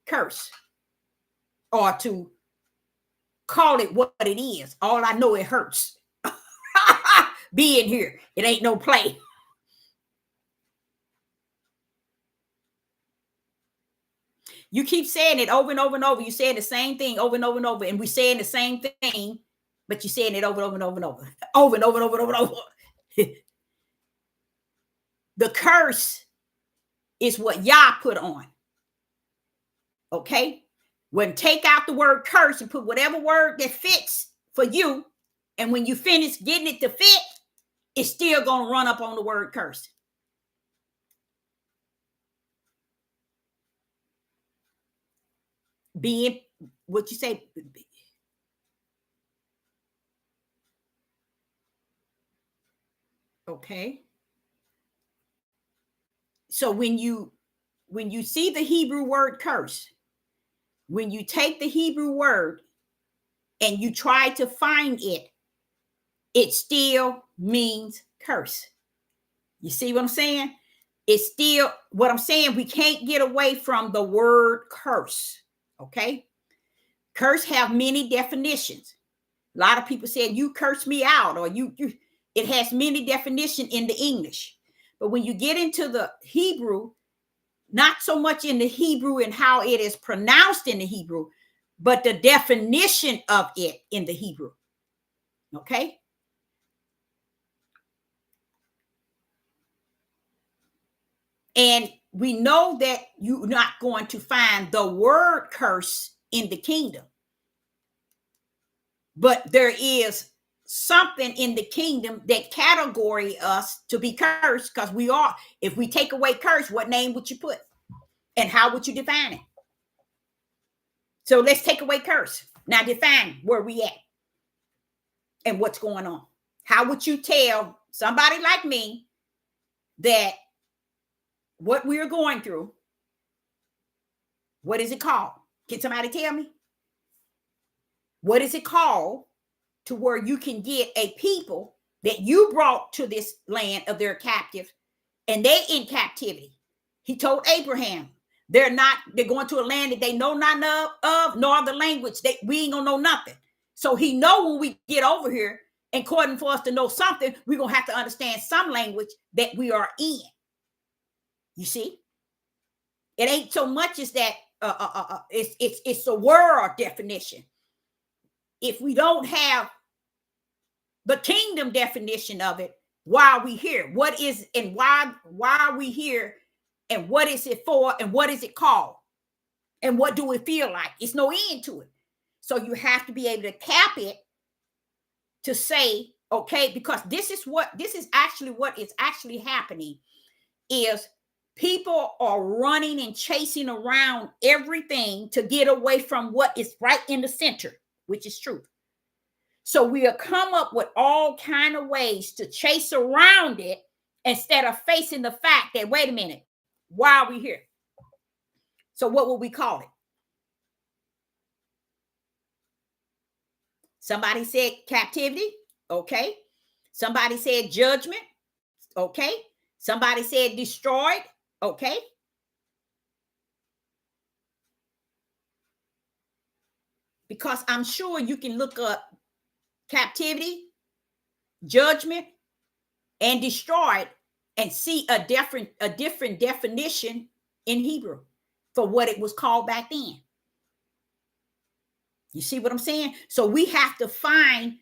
curse, or to call it what it is. All I know, it hurts. Being here, it ain't no play. You keep saying it over and over and over. You saying the same thing over and over and over, and we're saying the same thing, but you're saying it over and over and over and over, over and over and over and over and over. The curse is what Yah put on. Okay? When take out the word curse and put whatever word that fits for you, and when you finish getting it to fit, it's still going to run up on the word curse. Being what you say. Okay. So when you see the Hebrew word curse, when you take the Hebrew word and you try to find it, it still means curse. You see what I'm saying? It's still what I'm saying. We can't get away from the word curse. Okay. Curse have many definitions. A lot of people said, you curse me out, or you it has many definitions in the English. But when you get into the Hebrew, not so much in the Hebrew and how it is pronounced in the Hebrew, but the definition of it in the Hebrew. Okay? And we know that you're not going to find the word curse in the kingdom. But there is something in the kingdom that category us to be cursed, because we are. If we take away curse, what name would you put? And how would you define it? So let's take away curse. Now define where we at and what's going on. How would you tell somebody like me that what we are going through, what is it called? Can somebody tell me? What is it called to where you can get a people that you brought to this land of their captive and they in captivity? He told Abraham, they're going to a land that they know not of, nor the language. We ain't gonna know nothing. So he know when we get over here, according for us to know something, we're gonna have to understand some language that we are in. You see? It ain't so much as that it's a world definition. If we don't have the kingdom definition of it, why are we here? What is and why are we here? And what is it for? And what is it called? And what do it feel like? It's no end to it. So you have to be able to cap it to say, okay, because this is actually what is actually happening is people are running and chasing around everything to get away from what is right in the center, which is truth. So we'll come up with all kind of ways to chase around it instead of facing the fact that, wait a minute, why are we here? So what will we call it? Somebody said captivity. Okay. Somebody said judgment. Okay. Somebody said destroyed. Okay. Because I'm sure you can look up captivity, judgment, and destroyed and see a different definition in Hebrew for what it was called back then. You see what I'm saying? So we have to find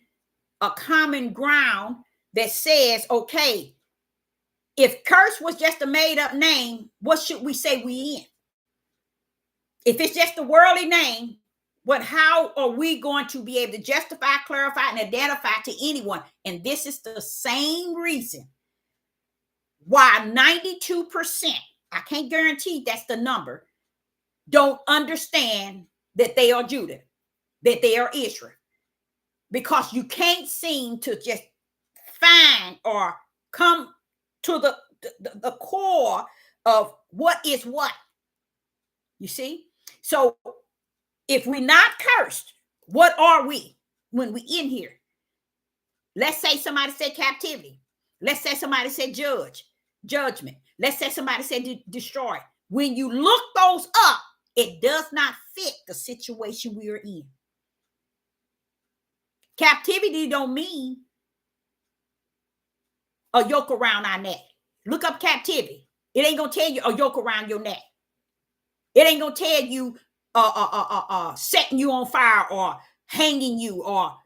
a common ground that says, okay, if curse was just a made up name, what should we say we in? If it's just a worldly name, but how are we going to be able to justify, clarify, and identify to anyone? And this is the same reason why 92%, I can't guarantee that's the number, don't understand that they are Judah, that they are Israel. Because you can't seem to just find or come to the core of what is what. You see? So if we're not cursed, what are we when we in here? Let's say somebody said captivity. Let's say somebody said judgment. Let's say somebody said destroy. When you look those up, it does not fit the situation we are in. Captivity don't mean a yoke around our neck. Look up captivity. It ain't gonna tell you a yoke around your neck. It ain't gonna tell you setting you on fire or hanging you, or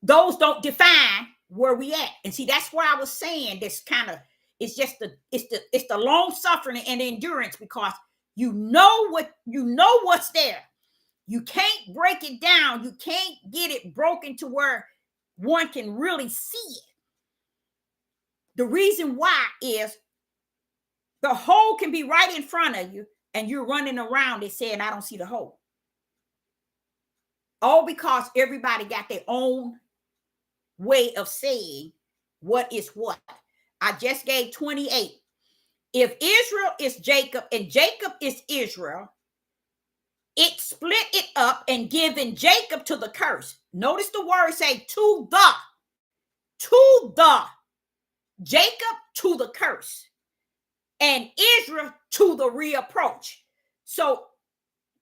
those don't define where we at. And see, that's why I was saying this kind of it's the long suffering and endurance, because you know what's there. You can't break it down. You can't get it broken to where one can really see it. The reason why is the hole can be right in front of you and you're running around it saying, I don't see the hole. All because everybody got their own way of saying what is what. I just gave 28. If Israel is Jacob and Jacob is Israel, it split it up and given Jacob to the curse. Notice the word say to the Jacob to the curse, and Israel to the reapproach. So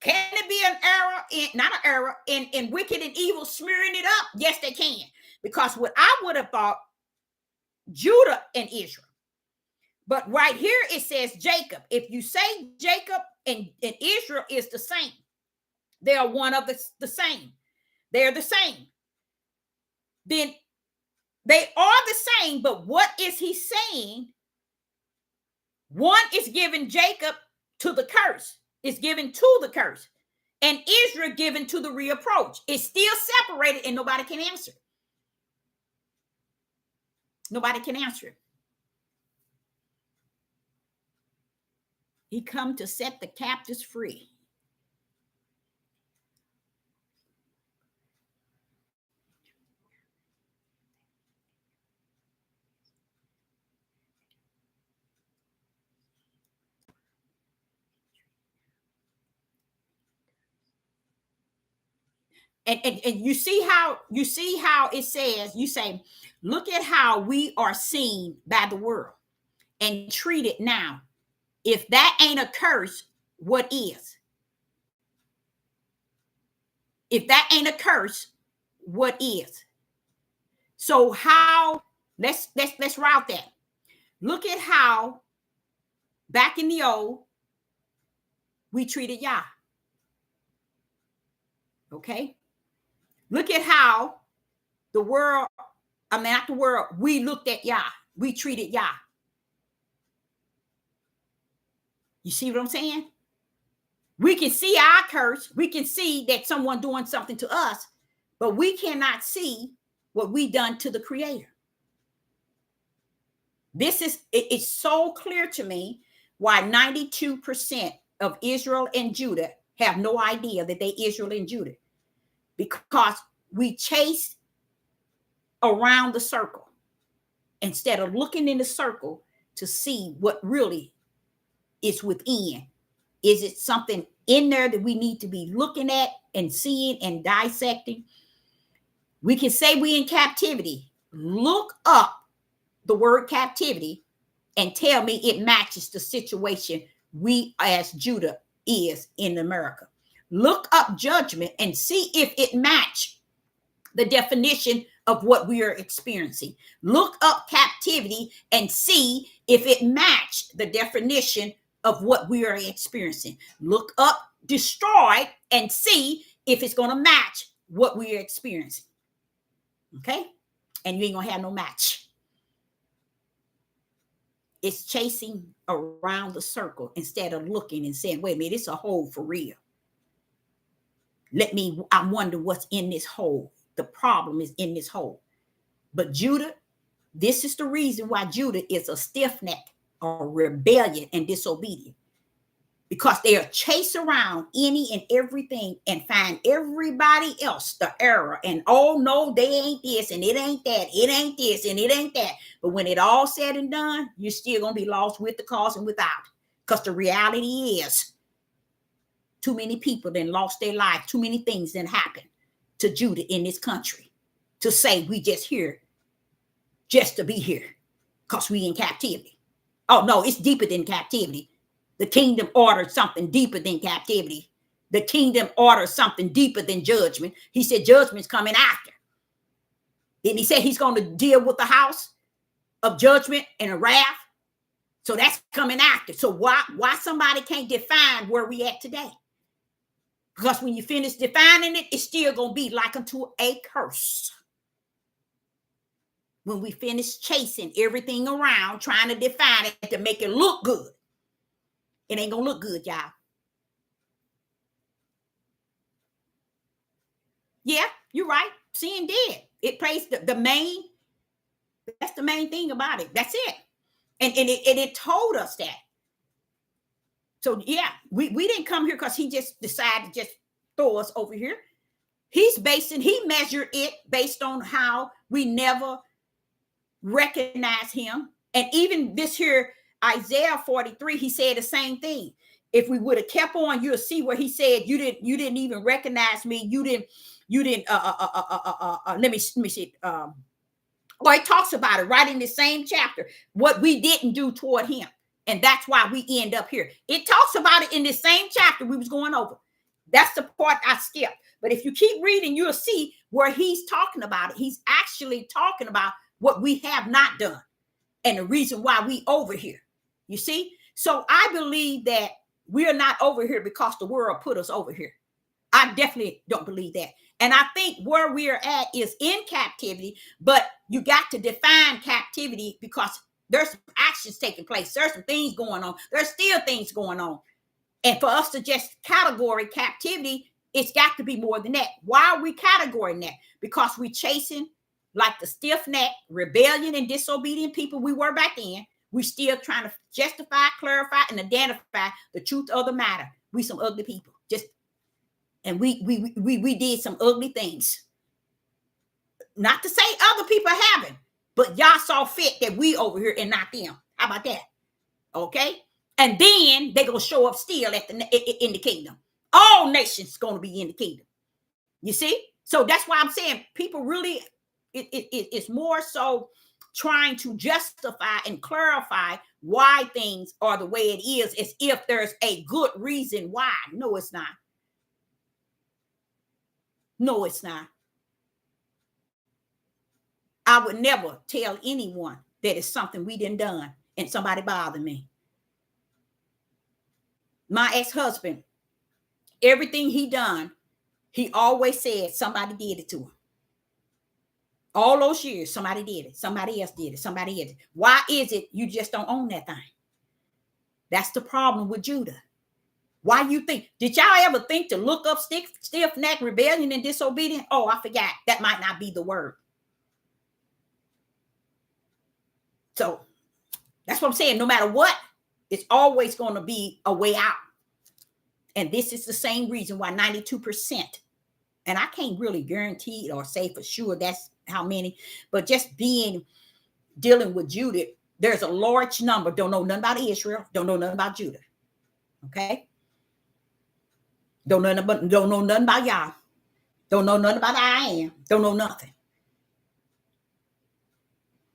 can it be an error not an error in wicked and evil smearing it up? Yes, they can. Because what I would have thought, Judah and Israel. But right here it says Jacob. If you say Jacob and Israel is the same, they are one of the same. They're the same. Then they are the same, but what is he saying? One is given Jacob to the curse. It's given to the curse. And Israel given to the reapproach. It's still separated and nobody can answer. Nobody can answer it. He come to set the captives free. And you see how it says, you say, look at how we are seen by the world and treated now. If that ain't a curse, what is? If that ain't a curse, what is? So how, let's route that. Look at how back in the old we treated Yah. Okay? Look at how the world, not the world, we looked at Yah. We treated Yah. You see what I'm saying? We can see our curse. We can see that someone doing something to us, but we cannot see what we done to the Creator. It's so clear to me why 92% of Israel and Judah have no idea that they Israel and Judah, because we chase around the circle instead of looking in the circle to see what really is within. Is it something in there that we need to be looking at and seeing and dissecting? We can say we in captivity. Look up the word captivity and tell me it matches the situation we as Judah is in America. Look up judgment and see if it match the definition of what we are experiencing. Look up captivity and see if it match the definition of what we are experiencing. Look up destroy and see if it's going to match what we are experiencing. Okay? And you ain't going to have no match. It's chasing around the circle instead of looking and saying, wait a minute, it's a hole for real. I wonder what's in this hole. The problem is in this hole. But Judah, this is the reason why Judah is a stiff neck, or rebellion and disobedient. Because they'll chase around any and everything and find everybody else the error. And oh no, they ain't this and it ain't that. It ain't this and it ain't that. But when it all said and done, you're still going to be lost with the cause and without. Because the reality is too many people then lost their life. Too many things then happened to Judah in this country to say we just here just to be here because we in captivity. Oh no, it's deeper than captivity. The kingdom ordered something deeper than captivity. The kingdom orders something deeper than judgment. He said judgment's coming after. Then he said he's going to deal with the house of judgment and a wrath. So that's coming after. So why somebody can't define where we at today? Because when you finish defining it, it's still going to be like unto a curse. When we finish chasing everything around, trying to define it to make it look good. It ain't going to look good, y'all. Yeah, you're right. Sin did. It plays the main, that's the main thing about it. That's it. And it told us that. So yeah, we didn't come here because he just decided to just throw us over here. He measured it based on how we never recognize him. And even this here, Isaiah 43, he said the same thing. If we would have kept on, you'll see where he said, you didn't even recognize me. You didn't, let me see. Well, he talks about it right in the same chapter, what we didn't do toward him. And that's why we end up here. It talks about it in the same chapter we was going over. That's the part I skipped. But if you keep reading, you'll see where he's talking about it. He's actually talking about what we have not done and the reason why we over here. You see? So I believe that we're not over here because the world put us over here. I definitely don't believe that. And I think where we're at is in captivity, but you got to define captivity because there's some actions taking place. There's some things going on. There's still things going on. And for us to just category captivity, it's got to be more than that. Why are we categorizing that? Because we chasing like the stiff neck, rebellion and disobedient people we were back then. We still trying to justify, clarify, and identify the truth of the matter. We some ugly people. And we did some ugly things. Not to say other people haven't, but y'all saw fit that we over here and not them. How about that? Okay. And then they gonna show up still in the kingdom. All nations gonna be in the kingdom. You see? So that's why I'm saying people really, it's more so trying to justify and clarify why things are the way it is, as if there's a good reason why. No, it's not. No, it's not. I would never tell anyone that it's something we done done and somebody bothered me. My ex-husband, everything he done, he always said somebody did it to him. All those years, somebody did it. Somebody else did it. Somebody did it. Why is it you just don't own that thing? That's the problem with Judah. Why you think? Did y'all ever think to look up stiff neck, rebellion, and disobedience? Oh, I forgot. That might not be the word. So that's what I'm saying. No matter what, it's always going to be a way out. And this is the same reason why 92%, and I can't really guarantee or say for sure that's how many, but just dealing with Judah, there's a large number, don't know nothing about Israel, don't know nothing about Judah. Okay? Don't know nothing about y'all. Don't know nothing about I am. Don't know nothing.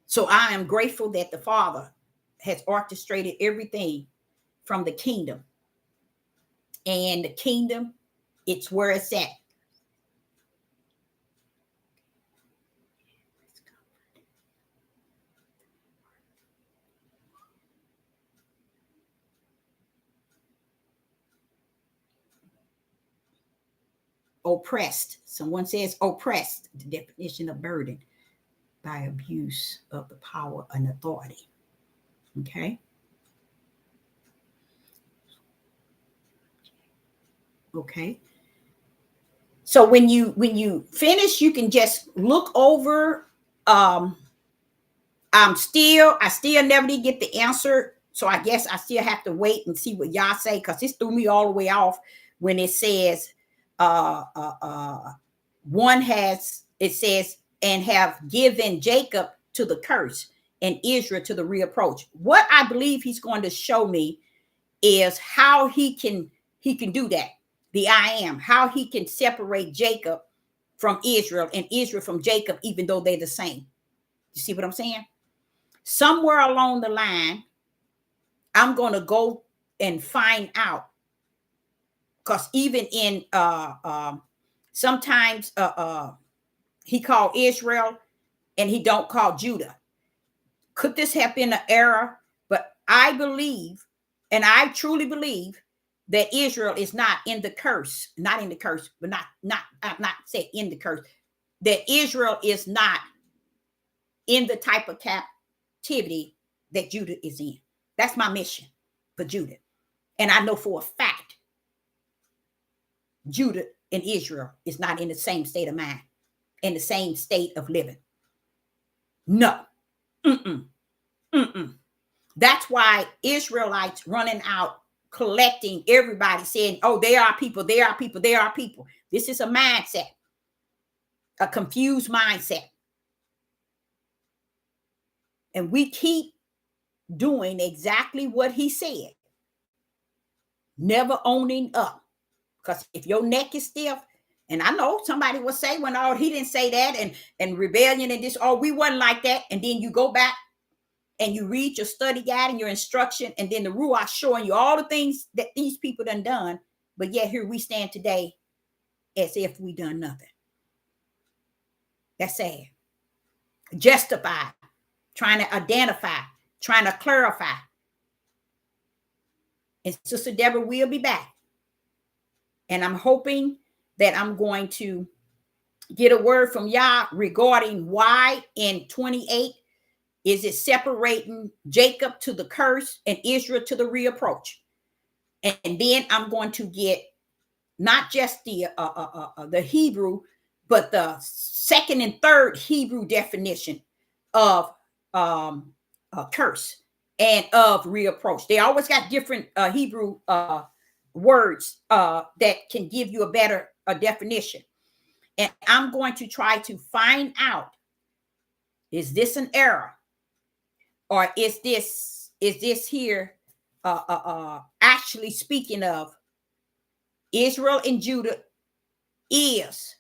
So I am grateful that the Father has orchestrated everything from the kingdom. And the kingdom, it's where it's at. Oppressed. Someone says oppressed, the definition of burden, by abuse of the power and authority. Okay. Okay. So when you finish, you can just look over. I still never did get the answer. So I guess I still have to wait and see what y'all say, because this threw me all the way off when it says it says, and have given Jacob to the curse and Israel to the reapproach. What I believe he's going to show me is how he can do that. The I am, how he can separate Jacob from Israel and Israel from Jacob, even though they're the same. You see what I'm saying? Somewhere along the line, I'm going to go and find out, because even in sometimes he called Israel and he don't call Judah. Could this have been an error? But I believe, and I truly believe, that Israel is not in the curse, not in the curse, but not say in the curse, that Israel is not in the type of captivity that Judah is in. That's my mission for Judah. And I know for a fact, Judah and Israel is not in the same state of mind, in the same state of living. No. That's why Israelites running out, collecting everybody, saying, oh, they are people, they are people, they are people. This is a mindset, a confused mindset. And we keep doing exactly what he said, never owning up. Because if your neck is stiff, and I know somebody will say, when oh, he didn't say that, and rebellion and this, oh, we wasn't like that. And then you go back and you read your study guide and your instruction, and then the Ruach showing you all the things that these people done, but yet here we stand today as if we done nothing. That's sad. Justify, trying to identify, trying to clarify. And Sister Deborah will be back. And I'm hoping that I'm going to get a word from Yah regarding why in 28 is it separating Jacob to the curse and Israel to the reapproach. And then I'm going to get not just the Hebrew, but the second and third Hebrew definition of curse and of reapproach. They always got different Hebrew words that can give you a better definition. And I'm going to try to find out, is this an error? Or is this here actually speaking of Israel and Judah is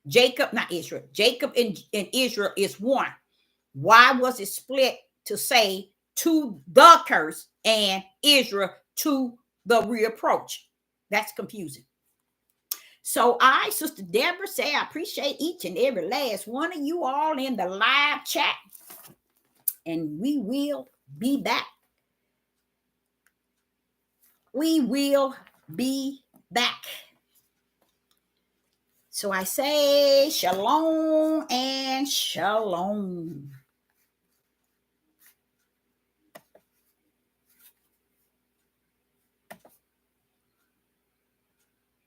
Jacob, not Israel. Jacob and Israel is one. Why was it split to say to the curse and Israel to the reapproach? That's confusing. So I, Sister Deborah, say I appreciate each and every last one of you all in the live chat. And we will be back. We will be back. So I say shalom and shalom.